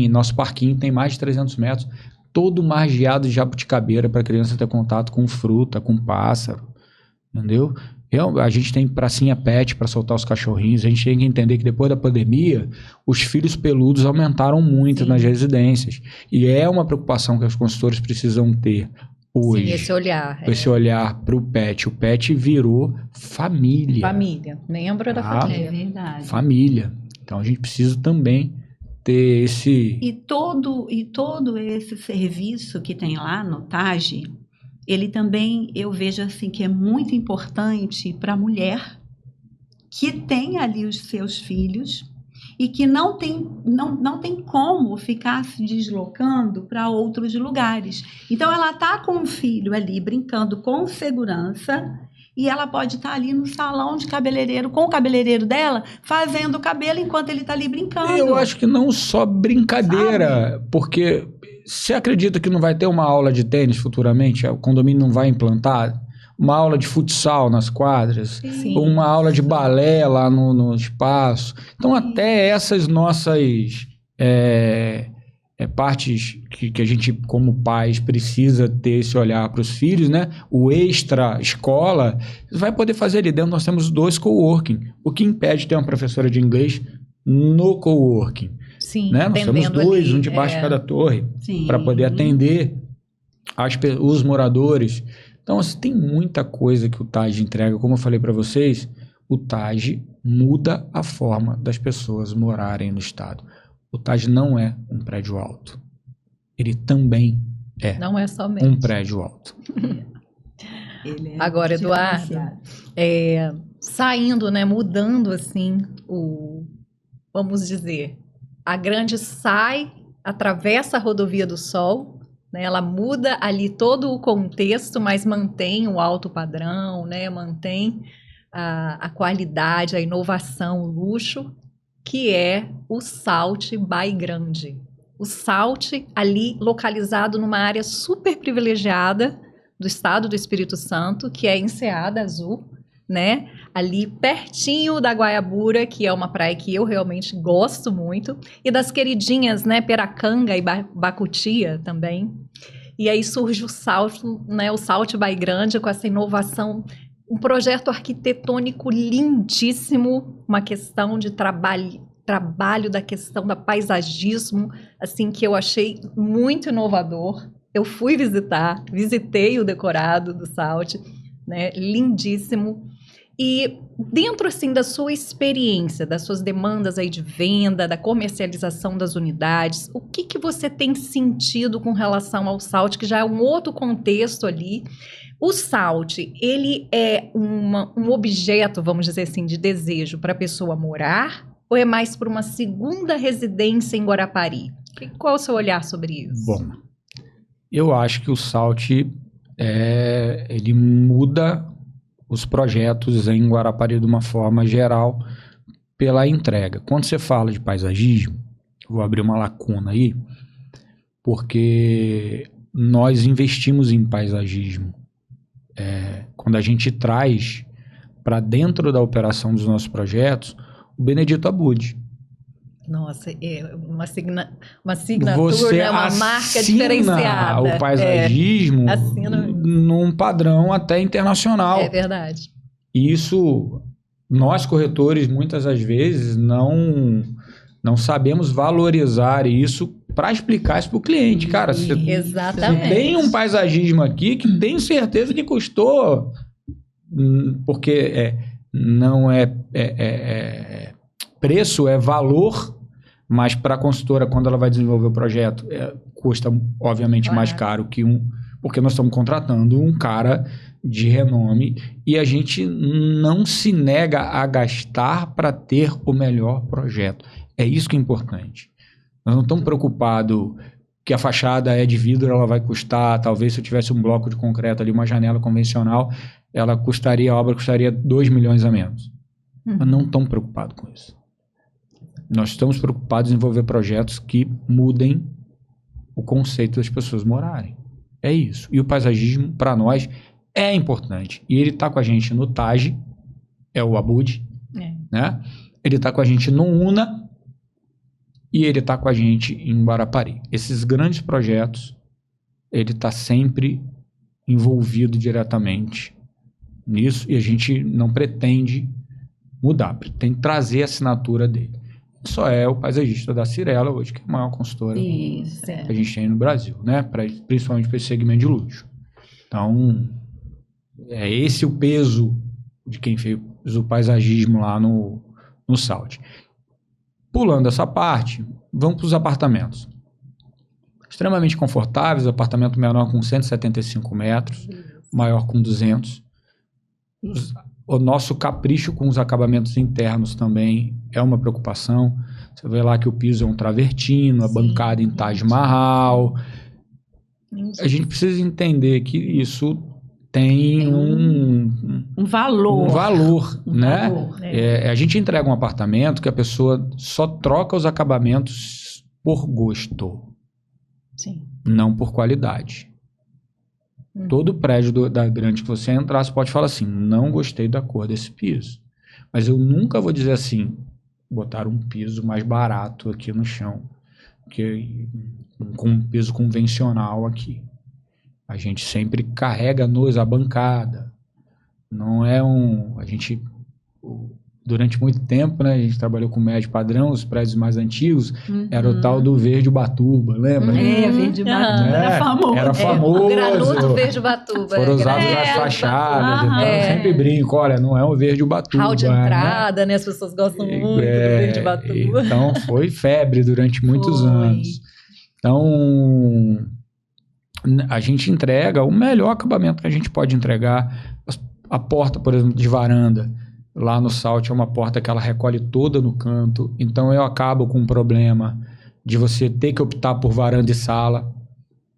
nosso parquinho tem mais de 300 metros, todo margeado de jabuticabeira para a criança ter contato com fruta, com pássaro, entendeu? A gente tem pracinha pet para soltar os cachorrinhos. A gente tem que entender que depois da pandemia, os filhos peludos aumentaram muito nas residências. E é uma preocupação que os consultores precisam ter hoje. Sim, esse olhar. Esse olhar para o pet. O pet virou família. Família. Membro da família. É verdade. Família. Então a gente precisa também ter esse... E todo esse serviço que tem lá no TAG, ele também, eu vejo assim, que é muito importante para a mulher que tem ali os seus filhos e que não tem como ficar se deslocando para outros lugares. Então, ela está com o filho ali, brincando com segurança, e ela pode estar ali no salão de cabeleireiro, com o cabeleireiro dela, fazendo o cabelo enquanto ele está ali brincando. Eu acho que não só brincadeira, porque... Você acredita que não vai ter uma aula de tênis futuramente? O condomínio não vai implantar? Uma aula de futsal nas quadras? Sim. Uma aula de balé lá no espaço? Então, até essas nossas partes que a gente, como pais, precisa ter esse olhar para os filhos, né? O extra-escola, vai poder fazer ali dentro. Nós temos 2 coworking. O que impede de ter uma professora de inglês no coworking? Sim, né? Nós temos 2, um debaixo de cada torre, para poder atender os moradores. Então, assim, tem muita coisa que o TAG entrega. Como eu falei para vocês, o TAG muda a forma das pessoas morarem no estado. O TAG não é um prédio alto. Ele também não é somente um prédio alto. Agora, Eduardo, saindo, né, mudando assim, vamos dizer... A Grande sai, atravessa a Rodovia do Sol, né? Ela muda ali todo o contexto, mas mantém o alto padrão, né? Mantém a qualidade, a inovação, o luxo, que é o Salt by Grande. O Salt ali localizado numa área super privilegiada do estado do Espírito Santo, que é Enseada Azul, né? Ali pertinho da Guaiabura, que é uma praia que eu realmente gosto muito, e das queridinhas, né, Peracanga e Bacutia também. E aí surge o Salt, né, o Salt by Grande, com essa inovação, um projeto arquitetônico lindíssimo, uma questão de trabalho da questão da paisagismo, assim, que eu achei muito inovador. Eu fui visitei o decorado do Salt, né, lindíssimo. E dentro, assim, da sua experiência, das suas demandas aí de venda, da comercialização das unidades, o que você tem sentido com relação ao Salt, que já é um outro contexto ali? O Salt, ele é um objeto, vamos dizer assim, de desejo para a pessoa morar, ou é mais para uma segunda residência em Guarapari? Qual é o seu olhar sobre isso? Bom, eu acho que o Salt, ele muda os projetos em Guarapari de uma forma geral pela entrega. Quando você fala de paisagismo, vou abrir uma lacuna aí, porque nós investimos em paisagismo. Quando a gente traz para dentro da operação dos nossos projetos o Benedito Abud. Nossa, é uma assinatura, Você né? Uma marca assina diferenciada. o paisagismo assina. num padrão até internacional. É verdade. E isso, nós corretores, muitas das vezes, não sabemos valorizar isso para explicar isso para o cliente. Cara, você Exatamente. tem um paisagismo aqui que tenho certeza que custou, porque não preço, é valor, mas para a consultora, quando ela vai desenvolver o projeto, custa obviamente mais caro que porque nós estamos contratando um cara de renome e a gente não se nega a gastar para ter o melhor projeto. É isso que é importante. Nós não estamos preocupados que a fachada é de vidro, ela vai custar, talvez se eu tivesse um bloco de concreto ali, uma janela convencional, a obra custaria 2 milhões a menos. Nós não estamos preocupados com isso. Nós estamos preocupados em desenvolver projetos que mudem o conceito das pessoas morarem. É isso. E o paisagismo, para nós, é importante. E ele está com a gente no TAG, é o Abud, né? Ele está com a gente no UNA e ele está com a gente em Guarapari. Esses grandes projetos, ele está sempre envolvido diretamente nisso e a gente não pretende mudar, pretende trazer a assinatura dele. Só é o paisagista da Cyrela hoje, que é a maior consultora que a gente tem no Brasil, né? Principalmente para esse segmento de luxo. Então, é esse o peso de quem fez o paisagismo lá no Salt. Pulando essa parte, vamos para os apartamentos. Extremamente confortáveis, apartamento menor com 175 metros, maior com 200. O nosso capricho com os acabamentos internos também é uma preocupação. Você vê lá que o piso é um travertino, a bancada em Taj Mahal. A gente precisa entender que isso tem um valor. Um valor, né? Valor. A gente entrega um apartamento que a pessoa só troca os acabamentos por gosto. Sim. Não por qualidade. Todo prédio da grande que você entrar, você pode falar assim, não gostei da cor desse piso. Mas eu nunca vou dizer assim, botar um piso mais barato aqui no chão, com um piso convencional aqui. A gente sempre carrega a bancada. Não é a gente... Durante muito tempo, né, a gente trabalhou com médio padrão, os prédios mais antigos, era o tal do verde Ubatuba, lembra? Verde Ubatuba, era famoso. Era famoso. O granudo verde Ubatuba. Foram usados nas fachadas, então eu sempre brinco, olha, não é um verde Ubatuba. Hall de entrada, né? As pessoas gostam muito do verde Ubatuba. Então, foi febre durante muitos anos. Então, a gente entrega o melhor acabamento que a gente pode entregar. A porta, por exemplo, de varanda, lá no Salt é uma porta que ela recolhe toda no canto, então eu acabo com um problema de você ter que optar por varanda e sala.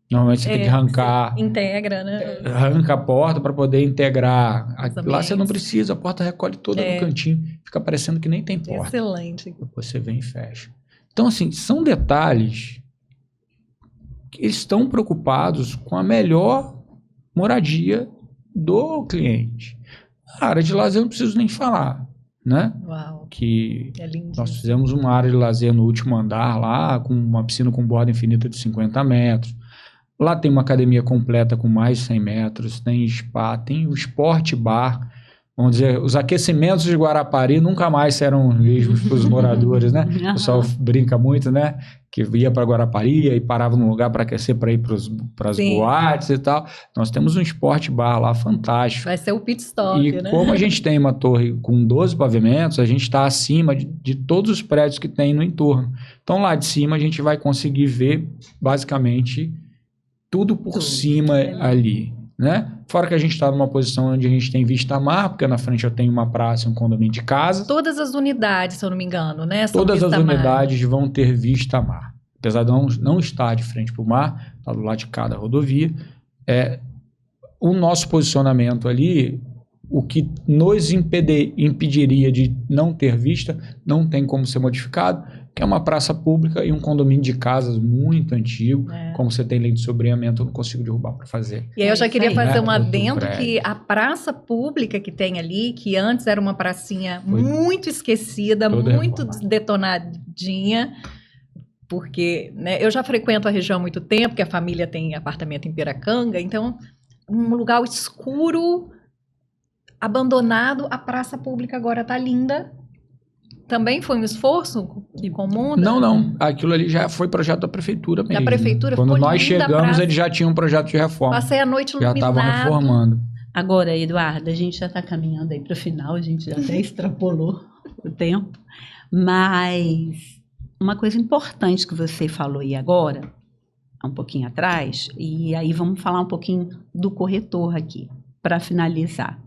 Normalmente você tem que arrancar. Integra, né? Arranca a porta para poder integrar. Lá você não precisa, a porta recolhe toda no cantinho, fica parecendo que nem tem porta. Excelente. Depois você vem e fecha. Então, assim, são detalhes que eles estão preocupados com a melhor moradia do cliente. A área de lazer eu não preciso nem falar, né? Uau. Que lindo. Nós fizemos uma área de lazer no último andar lá, com uma piscina com borda infinita de 50 metros. Lá tem uma academia completa com mais de 100 metros, tem spa, tem o Sport Bar. Vamos dizer, os aquecimentos de Guarapari nunca mais serão mesmos para os moradores, né? O pessoal brinca muito, né? Que ia para Guarapari e parava num lugar para aquecer para ir para as boates e tal. Nós temos um Sport Bar lá fantástico. Vai ser o pit stop, e né? Como a gente tem uma torre com 12 pavimentos, a gente está acima de todos os prédios que tem no entorno. Então, lá de cima, a gente vai conseguir ver, basicamente, tudo por cima ali, né? Fora que a gente está numa posição onde a gente tem vista a mar, porque na frente eu tenho uma praça e um condomínio de casa. Todas as unidades, se eu não me engano, né? Todas as unidades vão ter vista a mar. Apesar de não estar de frente para o mar, está do lado de cada rodovia. O nosso posicionamento ali, o que nos impediria de não ter vista, não tem como ser modificado, que é uma praça pública e um condomínio de casas muito antigo. Como você tem lei de sobreamento, eu não consigo derrubar para fazer. E aí eu já queria fazer um adendo que a praça pública que tem ali, que antes era uma pracinha muito esquecida, muito rapidinha, porque, né, eu já frequento a região há muito tempo, que a família tem apartamento em Piracanga, então, um lugar escuro, abandonado, a praça pública agora está linda. Também foi um esforço comum? Não. Aquilo ali já foi projeto da prefeitura mesmo. Da prefeitura, Quando ficou nós linda a chegamos, praça. eles já tinham um projeto de reforma. Passei a noite Já iluminado. estavam reformando. Agora, Eduardo, a gente já está caminhando aí para o final, a gente já até extrapolou o tempo, mas uma coisa importante que você falou aí agora, um pouquinho atrás, e aí vamos falar um pouquinho do corretor aqui, para finalizar.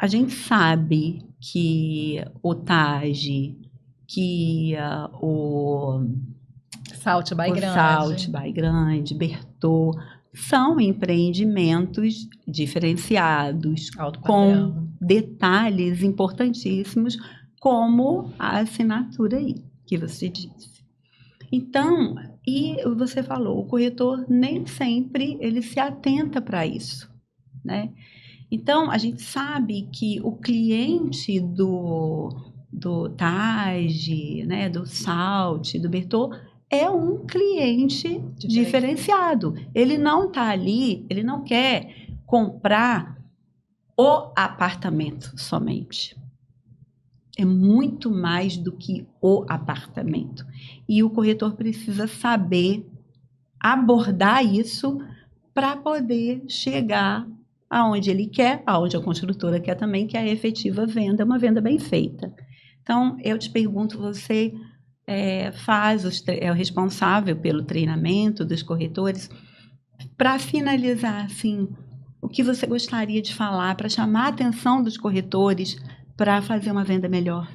A gente sabe que o TAG, que o Salt by Grande. Salt by Grande, Bertô, são empreendimentos diferenciados, Alto com padrão. detalhes importantíssimos, como a assinatura aí, que você disse. Então, e você falou, o corretor nem sempre ele se atenta para isso, né? Então, a gente sabe que o cliente do TAG, né, do Salt, do Bertô, é um cliente diferenciado. Ele não está ali, ele não quer comprar o apartamento somente. É muito mais do que o apartamento. E o corretor precisa saber abordar isso para poder chegar aonde ele quer, aonde a construtora quer também, que é a efetiva venda, uma venda bem feita. Então, eu te pergunto, você é o responsável pelo treinamento dos corretores. Para finalizar, assim, o que você gostaria de falar para chamar a atenção dos corretores para fazer uma venda melhor?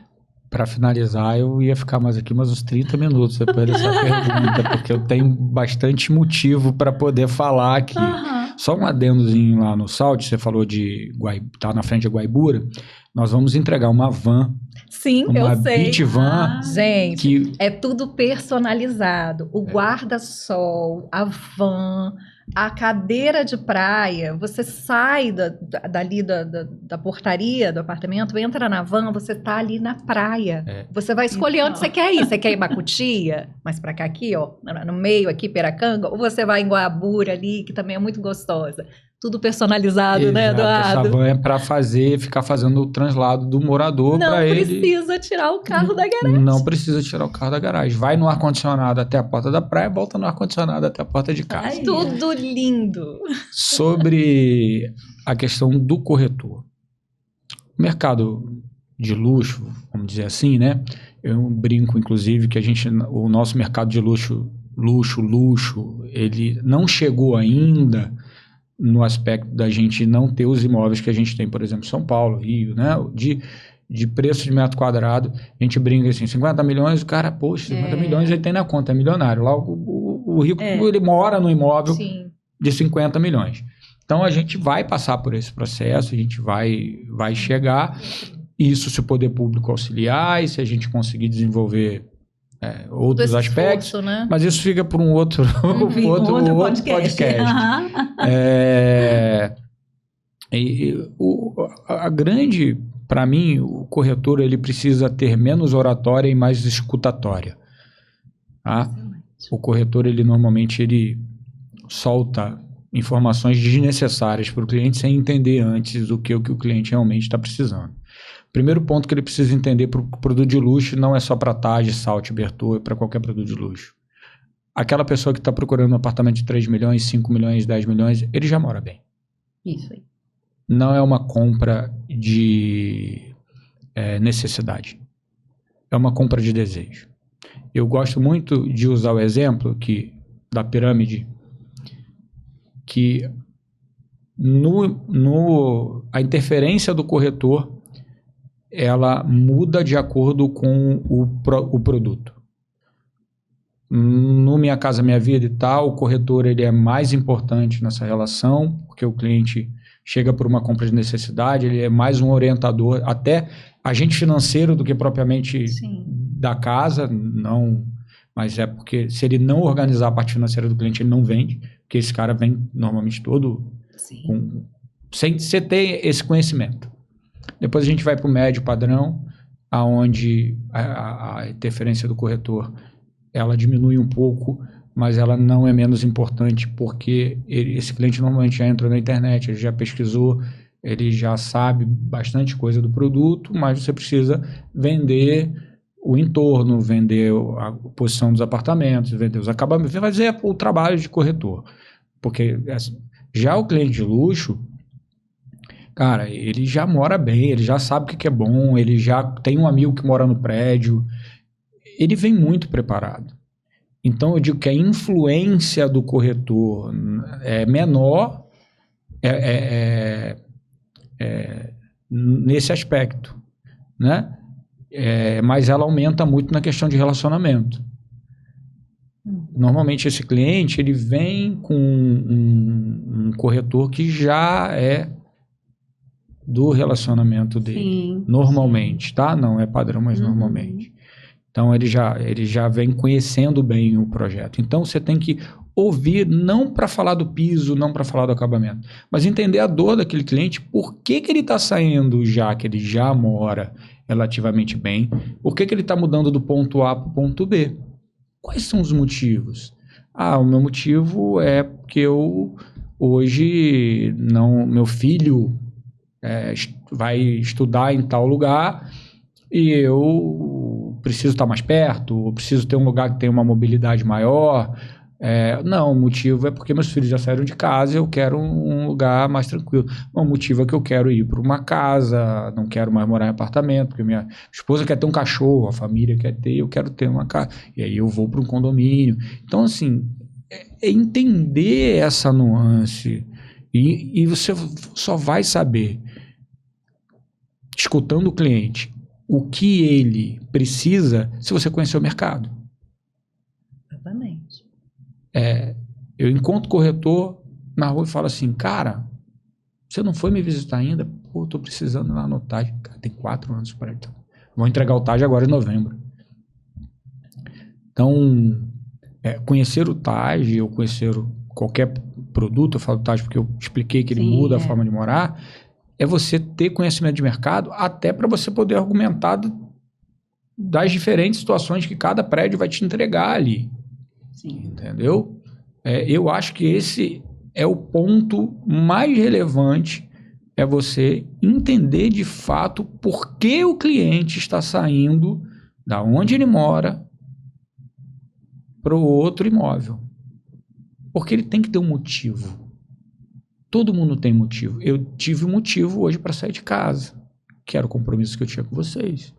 Para finalizar, eu ia ficar mais aqui uns 30 minutos depois dessa pergunta, porque eu tenho bastante motivo para poder falar aqui. Só um adendozinho lá no Salt, você falou de tá na frente de Guaibura, nós vamos entregar uma van. Sim, uma eu sei. beach van. Gente, é tudo personalizado. O guarda-sol, a van, a cadeira de praia, você sai dali da portaria do apartamento, entra na van, você tá ali na praia. Você vai escolher onde você quer ir. Você quer ir em Macutia? Mas pra cá aqui, ó, no meio aqui, Piracanga, ou você vai em Guabura ali, que também é muito gostosa. Tudo personalizado, né, Eduardo? Essa van é para ficar fazendo o translado do morador para ele. Não precisa tirar o carro da garagem. Não precisa tirar o carro da garagem. Vai no ar-condicionado até a porta da praia, volta no ar-condicionado até a porta de casa. Tudo lindo. Sobre a questão do corretor. O mercado de luxo, vamos dizer assim, né? Eu brinco, inclusive, que o nosso mercado de luxo, ele não chegou ainda no aspecto da gente não ter os imóveis que a gente tem, por exemplo, São Paulo, Rio, né? De preço de metro quadrado, a gente brinca assim, 50 milhões, o cara, poxa, 50 milhões ele tem na conta, é milionário. Lá o rico, ele mora no imóvel de 50 milhões. Então, a gente vai passar por esse processo, a gente vai chegar, isso se o poder público auxiliar, e se a gente conseguir desenvolver outros aspectos, né? Mas isso fica por um outro podcast. A grande, para mim, o corretor ele precisa ter menos oratória e mais escutatória. Tá? O corretor ele normalmente solta informações desnecessárias para o cliente sem entender antes o que o cliente realmente está precisando. Primeiro ponto que ele precisa entender para o produto de luxo não é só para TAG, Salt, Bertô, é para qualquer produto de luxo. Aquela pessoa que está procurando um apartamento de 3 milhões, 5 milhões, 10 milhões, ele já mora bem. Isso aí. Não é uma compra de necessidade. É uma compra de desejo. Eu gosto muito de usar o exemplo da pirâmide, que a interferência do corretor ela muda de acordo com o produto. No Minha Casa Minha Vida e tal, o corretor ele é mais importante nessa relação, porque o cliente chega por uma compra de necessidade, ele é mais um orientador, até agente financeiro do que propriamente da casa, não, mas é porque se ele não organizar a parte financeira do cliente, ele não vende, porque esse cara vem normalmente todo sem você ter esse conhecimento. Depois a gente vai para o médio padrão, onde a interferência do corretor ela diminui um pouco, mas ela não é menos importante, porque esse cliente normalmente já entrou na internet, ele já pesquisou, ele já sabe bastante coisa do produto, mas você precisa vender o entorno, vender a posição dos apartamentos, vender os acabamentos, fazer o trabalho de corretor. Porque já o cliente de luxo, cara, ele já mora bem, ele já sabe o que é bom, ele já tem um amigo que mora no prédio, ele vem muito preparado. Então, eu digo que a influência do corretor é menor nesse aspecto, né? Mas ela aumenta muito na questão de relacionamento. Normalmente, esse cliente ele vem com um corretor que já é do relacionamento dele. Sim. Normalmente, tá? Não é padrão, mas normalmente. Então, ele já vem conhecendo bem o projeto. Então, você tem que ouvir, não para falar do piso, não para falar do acabamento, mas entender a dor daquele cliente, por que ele está saindo já, que ele já mora relativamente bem, por que ele está mudando do ponto A para o ponto B. Quais são os motivos? O meu motivo é porque hoje, meu filho vai estudar em tal lugar e eu preciso estar mais perto, eu preciso ter um lugar que tenha uma mobilidade maior. Não, o motivo é porque meus filhos já saíram de casa e eu quero um lugar mais tranquilo. O motivo é que eu quero ir para uma casa, não quero mais morar em apartamento, porque minha esposa quer ter um cachorro, a família quer ter, eu quero ter uma casa. E aí eu vou para um condomínio. Então, assim, entender essa nuance e você só vai saber, escutando o cliente, o que ele precisa se você conhecer o mercado. Exatamente. Eu encontro o corretor na rua e falo assim, cara, você não foi me visitar ainda? Pô, tô precisando lá no TAG. Cara, tem 4 anos para ele. Vou entregar o TAG agora em novembro. Então, conhecer o TAG ou conhecer qualquer produto, eu falo TAG porque eu expliquei que ele muda a forma de morar, é você ter conhecimento de mercado até para você poder argumentar das diferentes situações que cada prédio vai te entregar ali. Sim. Entendeu? Eu acho que esse é o ponto mais relevante, é você entender de fato por que o cliente está saindo da onde ele mora para o outro imóvel. Porque ele tem que ter um motivo. Todo mundo tem motivo. Eu tive um motivo hoje para sair de casa, que era o compromisso que eu tinha com vocês.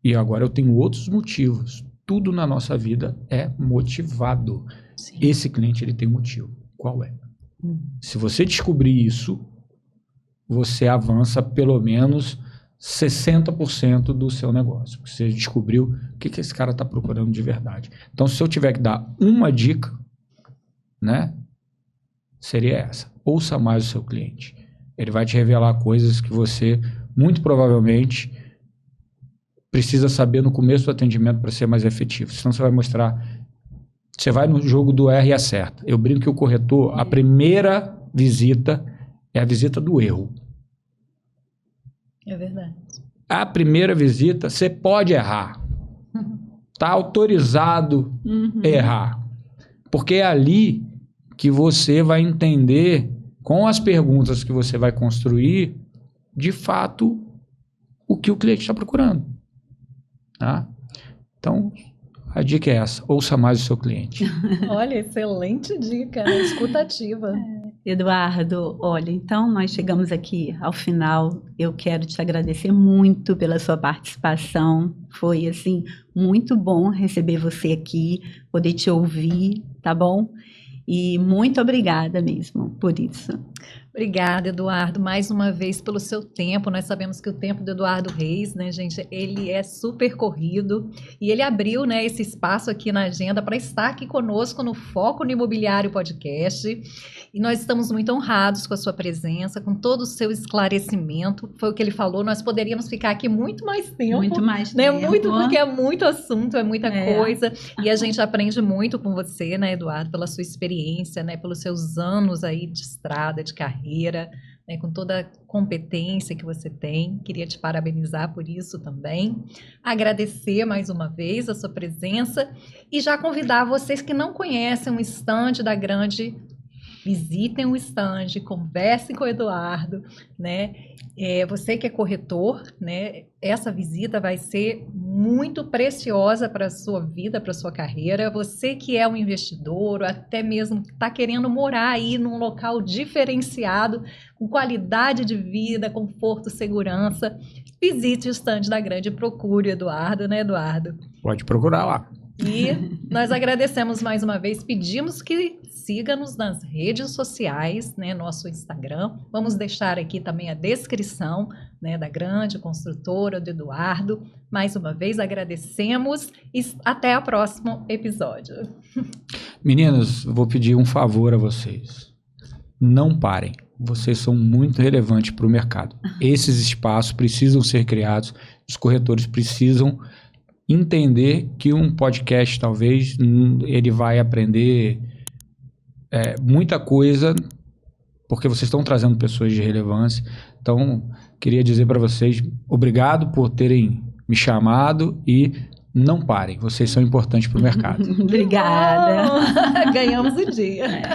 E agora eu tenho outros motivos. Tudo na nossa vida é motivado. Sim. Esse cliente ele tem motivo. Qual é? Se você descobrir isso, você avança pelo menos 60% do seu negócio. Você descobriu o que esse cara está procurando de verdade. Então, se eu tiver que dar uma dica, né, seria essa. Ouça mais o seu cliente. Ele vai te revelar coisas que você, muito provavelmente, precisa saber no começo do atendimento para ser mais efetivo. Senão você vai mostrar... Você vai no jogo do R e acerta. Eu brinco que o corretor, a primeira visita é a visita do erro. É verdade. A primeira visita, você pode errar. Está autorizado errar. Porque é ali que você vai entender, com as perguntas que você vai construir, de fato, o que o cliente está procurando. Tá? Então, a dica é essa, ouça mais o seu cliente. Olha, excelente dica, né? Escutativa. Eduardo, olha, então nós chegamos aqui ao final. Eu quero te agradecer muito pela sua participação. Foi, assim, muito bom receber você aqui, poder te ouvir, tá bom? E muito obrigada mesmo por isso. Obrigada, Eduardo, mais uma vez pelo seu tempo. Nós sabemos que o tempo do Eduardo Reis, né, gente, ele é super corrido e ele abriu, né, esse espaço aqui na agenda para estar aqui conosco no Foco no Imobiliário Podcast. E nós estamos muito honrados com a sua presença, com todo o seu esclarecimento. Foi o que ele falou, nós poderíamos ficar aqui muito mais tempo. Muito mais né? tempo. Muito, porque é muito assunto, é muita coisa. E a gente aprende muito com você, né, Eduardo, pela sua experiência, né, pelos seus anos aí de estrada, de carreira, né, com toda a competência que você tem. Queria te parabenizar por isso também. Agradecer mais uma vez a sua presença e já convidar vocês que não conhecem o stand da Grande, visitem o stand, conversem com o Eduardo, né? Você que é corretor, né? Essa visita vai ser muito preciosa para a sua vida, para a sua carreira. Você que é um investidor, ou até mesmo está querendo morar aí num local diferenciado, com qualidade de vida, conforto, segurança, visite o stand da Grande e procure o Eduardo, né, Eduardo? Pode procurar lá. E nós agradecemos mais uma vez, pedimos que siga-nos nas redes sociais, né, nosso Instagram. Vamos deixar aqui também a descrição, né, da Grande Construtora, do Eduardo. Mais uma vez agradecemos e até o próximo episódio. Meninas, vou pedir um favor a vocês. Não parem. Vocês são muito relevantes para o mercado. Esses espaços precisam ser criados. Os corretores precisam entender que um podcast, talvez, ele vai aprender muita coisa, porque vocês estão trazendo pessoas de relevância. Então, queria dizer para vocês, obrigado por terem me chamado e não parem. Vocês são importantes para o mercado. Obrigada. Ganhamos o dia.